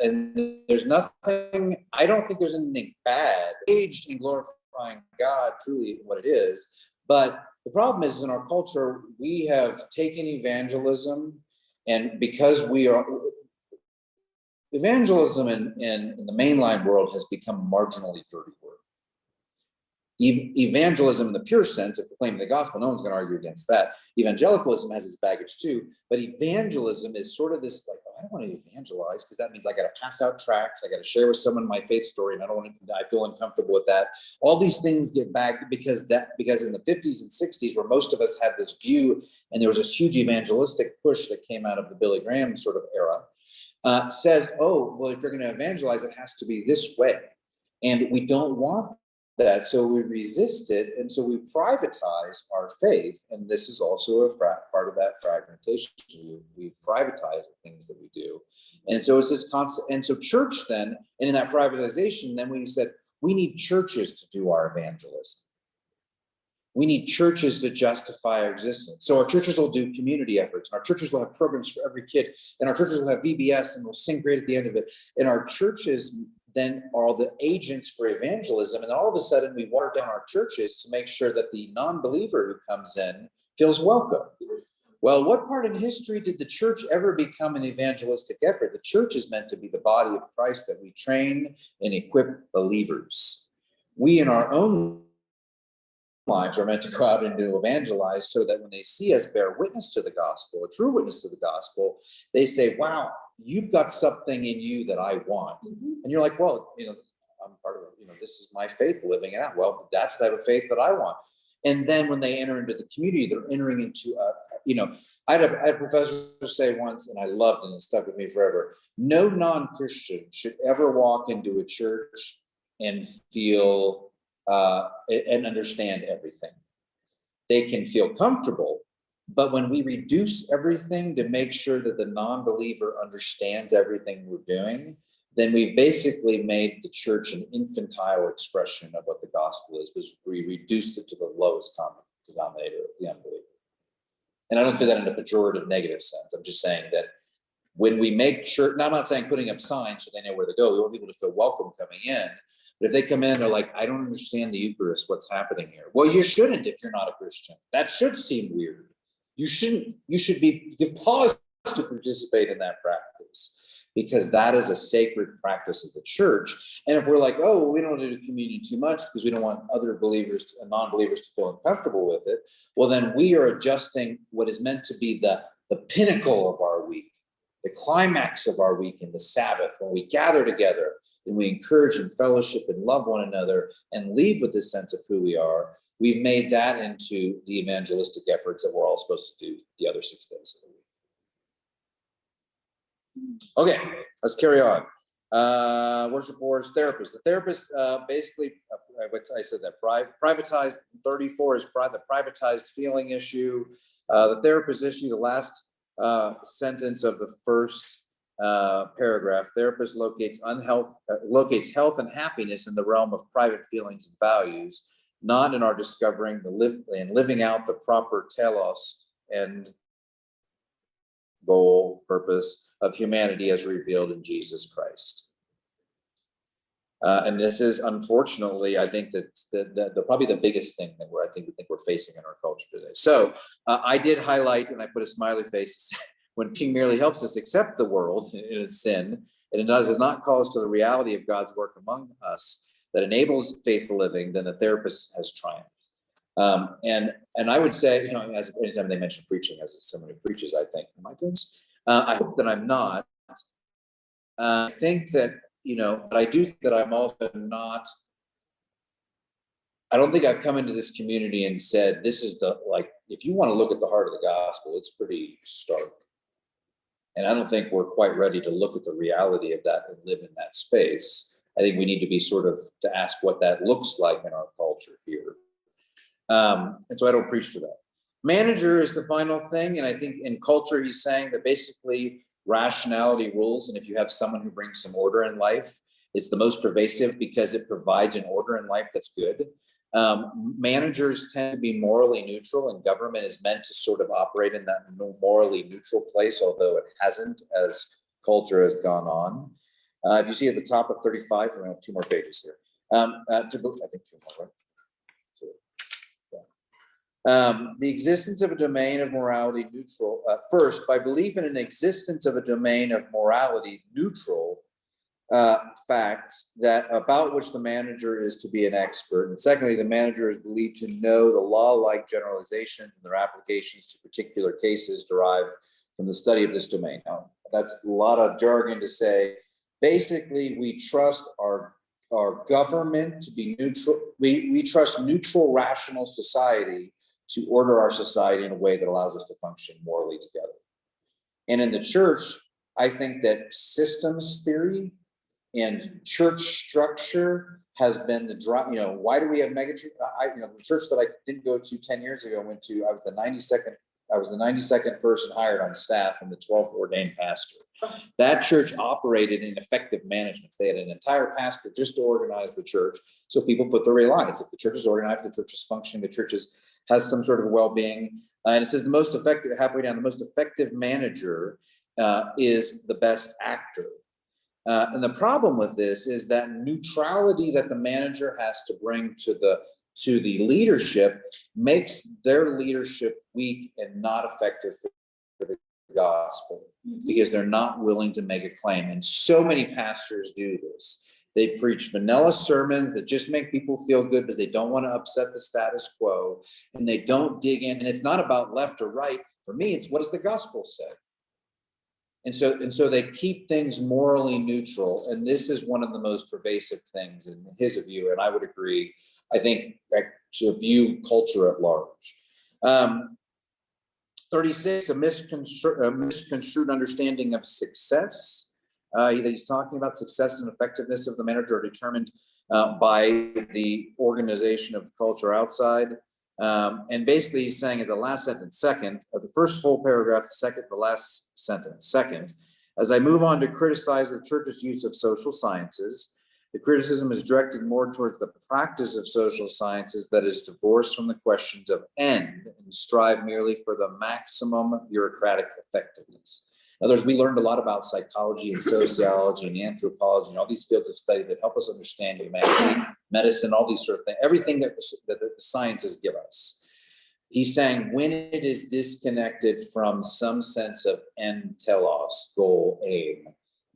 And there's nothing, I don't think there's anything bad engaged in glorifying God, truly what it is. But the problem is, in our culture, we have taken evangelism, and because evangelism in the mainline world has become a marginally dirty word. Evangelism in the pure sense of proclaiming the gospel, no one's going to argue against that. Evangelicalism has its baggage too, but evangelism is sort of this like, oh, I don't want to evangelize because that means I got to pass out tracts, I got to share with someone my faith story, and I feel uncomfortable with that. All these things get back because in the 50s and 60s, where most of us had this view, and there was this huge evangelistic push that came out of the Billy Graham sort of era, says, oh, well, if you're going to evangelize, it has to be this way. And we don't want that, so we resist it, and so we privatize our faith, and this is also a part of that fragmentation. We privatize the things that we do, And so it's this constant, and so church then, and in that privatization, then we said, we need churches to do our evangelism. We need churches to justify our existence. So our churches will do community efforts, and our churches will have programs for every kid, and our churches will have VBS, and we'll sing great at the end of it. And our churches then are the agents for evangelism. And all of a sudden we water down our churches to make sure that the non-believer who comes in feels welcome. Well, what part in history did the church ever become an evangelistic effort? The church is meant to be the body of Christ, that we train and equip believers. We in our own lives are meant to go out and to evangelize, so that when they see us bear witness to the gospel, a true witness to the gospel, they say, wow, you've got something in you that I want. And you're like, well, I'm part of it. This is my faith living it out. Well, that's the type of faith that I want. And then when they enter into the community, they're entering into I had a professor say once, and I loved it and it stuck with me forever. No non-Christian should ever walk into a church and feel and understand everything. They can feel comfortable, but when we reduce everything to make sure that the non-believer understands everything we're doing, then we've basically made the church an infantile expression of what the gospel is, because we reduced it to the lowest common denominator of the unbeliever. And I don't say that in a pejorative negative sense. I'm just saying that when we make church, now I'm not saying putting up signs so they know where to go. We want people to feel welcome coming in. But if they come in, they're like, I don't understand the Eucharist. What's happening here? Well, you shouldn't if you're not a Christian. That should seem weird. You shouldn't. You should be, give pause to participate in that practice, because that is a sacred practice of the church. And if we're like, oh, well, we don't do communion too much because we don't want other believers and non-believers to feel uncomfortable with it, well, then we are adjusting what is meant to be the pinnacle of our week, the climax of our week in the Sabbath, when we gather together and we encourage and fellowship and love one another and leave with this sense of who we are. We've made that into the evangelistic efforts that we're all supposed to do the other 6 days of the week. Okay, let's carry on. Worship wars, therapists. The therapist basically, I said that privatized, 34 is the privatized feeling issue. The therapist issue, the last sentence of the first paragraph, therapist locates health and happiness in the realm of private feelings and values, not in our discovering and living out the proper telos and goal, purpose of humanity as revealed in Jesus Christ. And this is, unfortunately, I think that probably the biggest thing that we think we're facing in our culture today. So I did highlight, and I put a smiley face, when teaching merely helps us accept the world in its sin, and it does not call us to the reality of God's work among us that enables faithful living, then the therapist has triumphed. And I would say, as anytime they mention preaching, as someone who preaches, I think, am I doing this? I hope that I'm not. I think that, but I do think that I'm also not. I don't think I've come into this community and said, this is if you want to look at the heart of the gospel, it's pretty stark. And I don't think we're quite ready to look at the reality of that and live in that space. I think we need to be to ask what that looks like in our culture here. And so I don't preach to that. Manager is the final thing. And I think in culture, he's saying that basically rationality rules. And if you have someone who brings some order in life, it's the most pervasive because it provides an order in life that's good. Managers tend to be morally neutral, and government is meant to operate in that morally neutral place, although it hasn't as culture has gone on. If you see at the top of 35, we're going to have 2 more pages here. I think 2 more, right? The existence of a domain of morality neutral. First, by belief in an existence of a domain of morality neutral facts that about which the manager is to be an expert. And secondly, the manager is believed to know the law-like generalizations and their applications to particular cases derived from the study of this domain. Now, that's a lot of jargon to say. Basically, we trust our government to be neutral. We trust neutral, rational society to order our society in a way that allows us to function morally together. And in the church, I think that systems theory and church structure has been the drive. Why do we have megachurch? The church that I didn't go to 10 years ago, I was the 92nd person hired on staff and the 12th ordained pastor. That church operated in effective management. They had an entire pastor just to organize the church. So people put their reliance. If the church is organized, the church is functioning, the church has some sort of well-being. And it says the most effective, halfway down, the most effective manager is the best actor. And the problem with this is that neutrality that the manager has to bring to the leadership makes their leadership weak and not effective for the gospel, because they're not willing to make a claim. And so many pastors do this. They preach vanilla sermons that just make people feel good because they don't want to upset the status quo, and they don't dig in. And it's not about left or right. For me, it's what does the gospel say? And so they keep things morally neutral. And this is one of the most pervasive things in his view. And I would agree, I think, to view culture at large. 36, a misconstrued understanding of success. He's talking about success and effectiveness of the manager are determined by the organization of the culture outside. And basically he's saying at the last sentence, second, of the first whole paragraph, second, the last sentence, second, as I move on to criticize the church's use of social sciences, the criticism is directed more towards the practice of social sciences that is divorced from the questions of end and strive merely for the maximum bureaucratic effectiveness. In other words, we learned a lot about psychology and sociology and anthropology and all these fields of study that help us understand humanity, medicine, all these sort of things, everything that the sciences give us. He's saying when it is disconnected from some sense of end telos, goal, aim,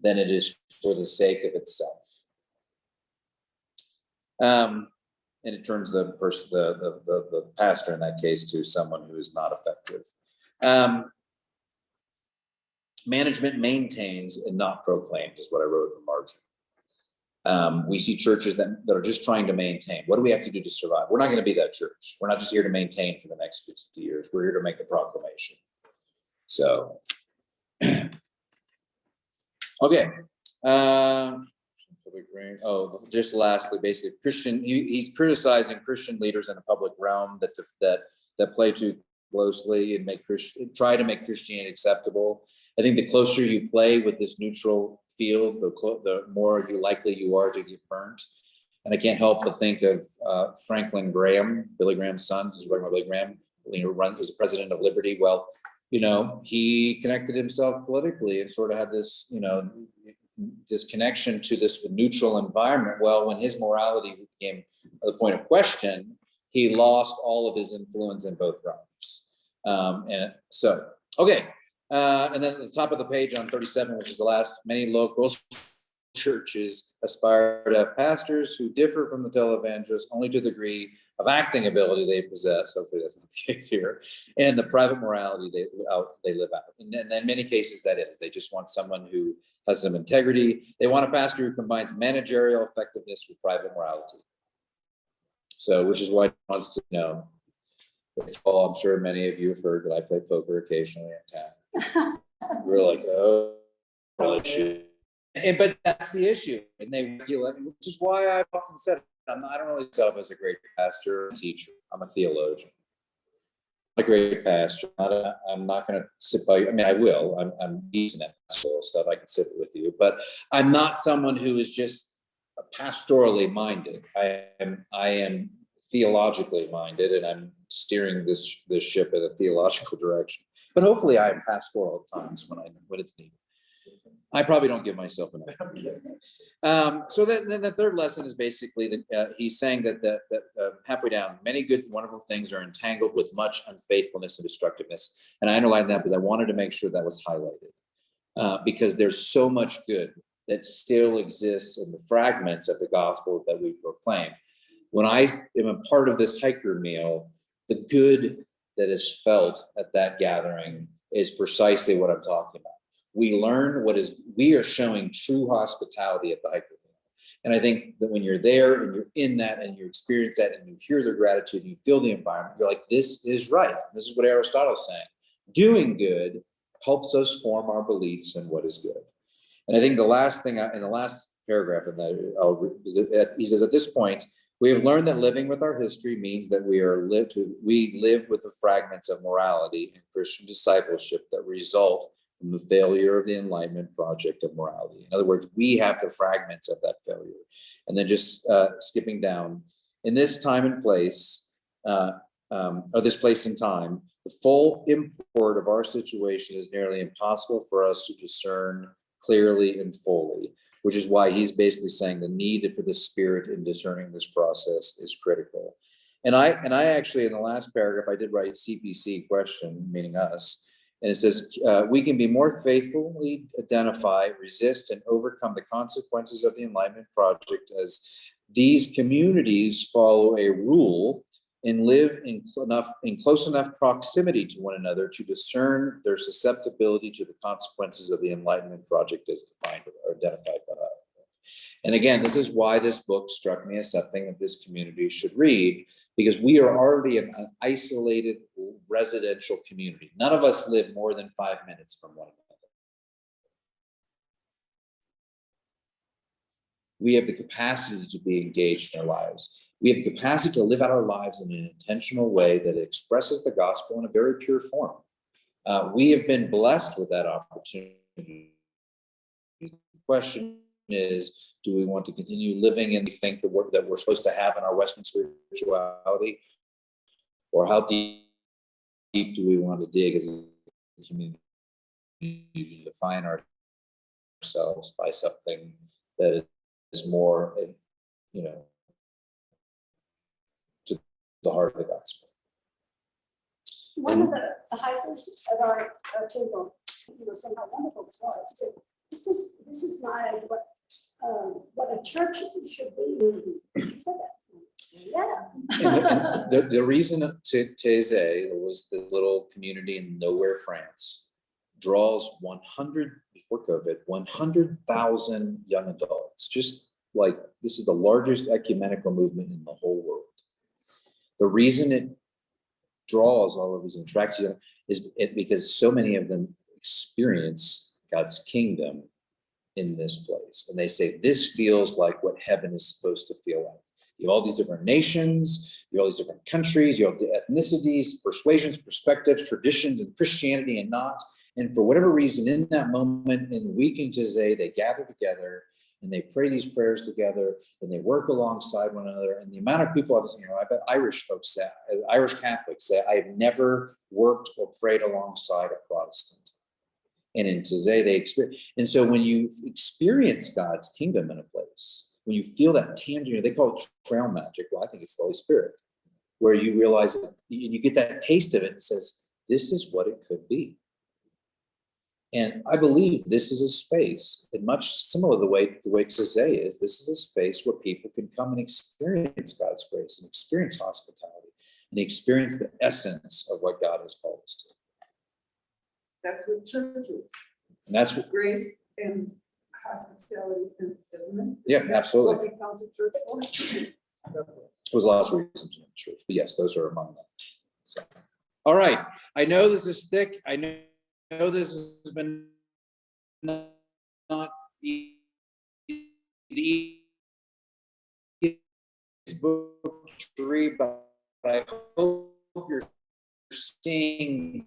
then it is for the sake of itself. And it turns the person, the pastor in that case, to someone who is not effective. Management maintains and not proclaims is what I wrote in the margin. We see churches that are just trying to maintain. What do we have to do to survive? We're not going to be that church. We're not just here to maintain for the next 50 years. We're here to make a proclamation. So, okay. Just lastly, basically, Christian. He's criticizing Christian leaders in a public realm that play too closely and try to make Christianity acceptable. I think the closer you play with this neutral field, the more likely you are to get burnt. And I can't help but think of Franklin Graham, Billy Graham's son. This is Billy Graham, was the president of Liberty. Well, he connected himself politically and sort of had this, this connection to this neutral environment. Well, when his morality became the point of question, he lost all of his influence in both realms. And then at the top of the page on 37, which is the last, many local churches aspire to have pastors who differ from the televangelists only to the degree of acting ability they possess. Hopefully that's not the case here. And the private morality they live out. And in many cases that is, they just want someone who has some integrity. They want a pastor who combines managerial effectiveness with private morality. So, which is why he wants to know. Well, I'm sure many of you have heard that I play poker occasionally in town. We're like, oh, really should. But that's the issue, and they regulate, which is why I've often said I don't really myself as a great pastor or teacher. I'm a theologian. I'm a great pastor. I'm not going to sit by. I mean, I will. I'm decent at pastoral stuff. I can sit with you, but I'm not someone who is just pastorally minded. I am theologically minded, and I'm steering this ship in a theological direction. But hopefully I am pastoral at times when it's needed. I probably don't give myself enough. So then the third lesson is basically that he's saying that halfway down, many good, wonderful things are entangled with much unfaithfulness and destructiveness. And I underlined that because I wanted to make sure that was highlighted. Because there's so much good that still exists in the fragments of the gospel that we proclaim. When I am a part of this hiker meal, the good that is felt at that gathering is precisely what I'm talking about. We learn we are showing true hospitality at the hiker meal. And I think that when you're there and you're in that and you experience that and you hear their gratitude and you feel the environment, you're like, this is right. This is what Aristotle's saying. Doing good helps us form our beliefs in what is good. And I think the last thing in the last paragraph in that, he says, at this point, we have learned that living with our history means that we live with the fragments of morality and Christian discipleship that result from the failure of the Enlightenment project of morality. In other words, we have the fragments of that failure. And then just skipping down, in this time and place, or this place and time, the full import of our situation is nearly impossible for us to discern clearly and fully, which is why he's basically saying the need for the Spirit in discerning this process is critical. And I actually, in the last paragraph, I did write CPC question, meaning us, and it says, we can be more faithfully identify, resist, and overcome the consequences of the Enlightenment project as these communities follow a rule and live in close enough proximity to one another to discern their susceptibility to the consequences of the Enlightenment project as defined or identified by us. And again, this is why this book struck me as something that this community should read, because we are already an isolated residential community. None of us live more than 5 minutes from one another. We have the capacity to be engaged in our lives. We have the capacity to live out our lives in an intentional way that expresses the gospel in a very pure form. We have been blessed with that opportunity. The question is, do we want to continue living in the think the work that we're supposed to have in our Western spirituality? Or how deep do we want to dig as a community to define ourselves by something that is more, to the heart of the gospel? One of the hikers at our table, he was somehow wonderful as well. He said, this is my what a church should be. He said that. Yeah. And the reason Taizé was this little community in nowhere, France, draws 100,000 young adults. Just like, this is the largest ecumenical movement in the whole world. The reason it draws all of these and attracts you is because so many of them experience God's kingdom in this place. And they say, this feels like what heaven is supposed to feel like. You have all these different nations, you have all these different countries, you have the ethnicities, persuasions, perspectives, traditions, and Christianity and not. And for whatever reason, in that moment, in the week in Taizé, they gather together and they pray these prayers together and they work alongside one another. And the amount of people, I bet Irish folks say, Irish Catholics say, I've never worked or prayed alongside a Protestant. And in Taizé, they experience. And so when you experience God's kingdom in a place, when you feel that tangible, they call it trail magic. Well, I think it's the Holy Spirit, where you realize that you get that taste of it and says, this is what it could be. And I believe this is a space, and much similar the way Taizé is, this is a space where people can come and experience God's grace and experience hospitality and experience the essence of what God has called us to. That's what church is. And that's what, Grace and hospitality, isn't it? yeah, absolutely. What we come to church for. There's lots of reasons in the church, but yes, those are among them. So, all right. I know this is thick. I know this has been not the book to read, but I hope you're seeing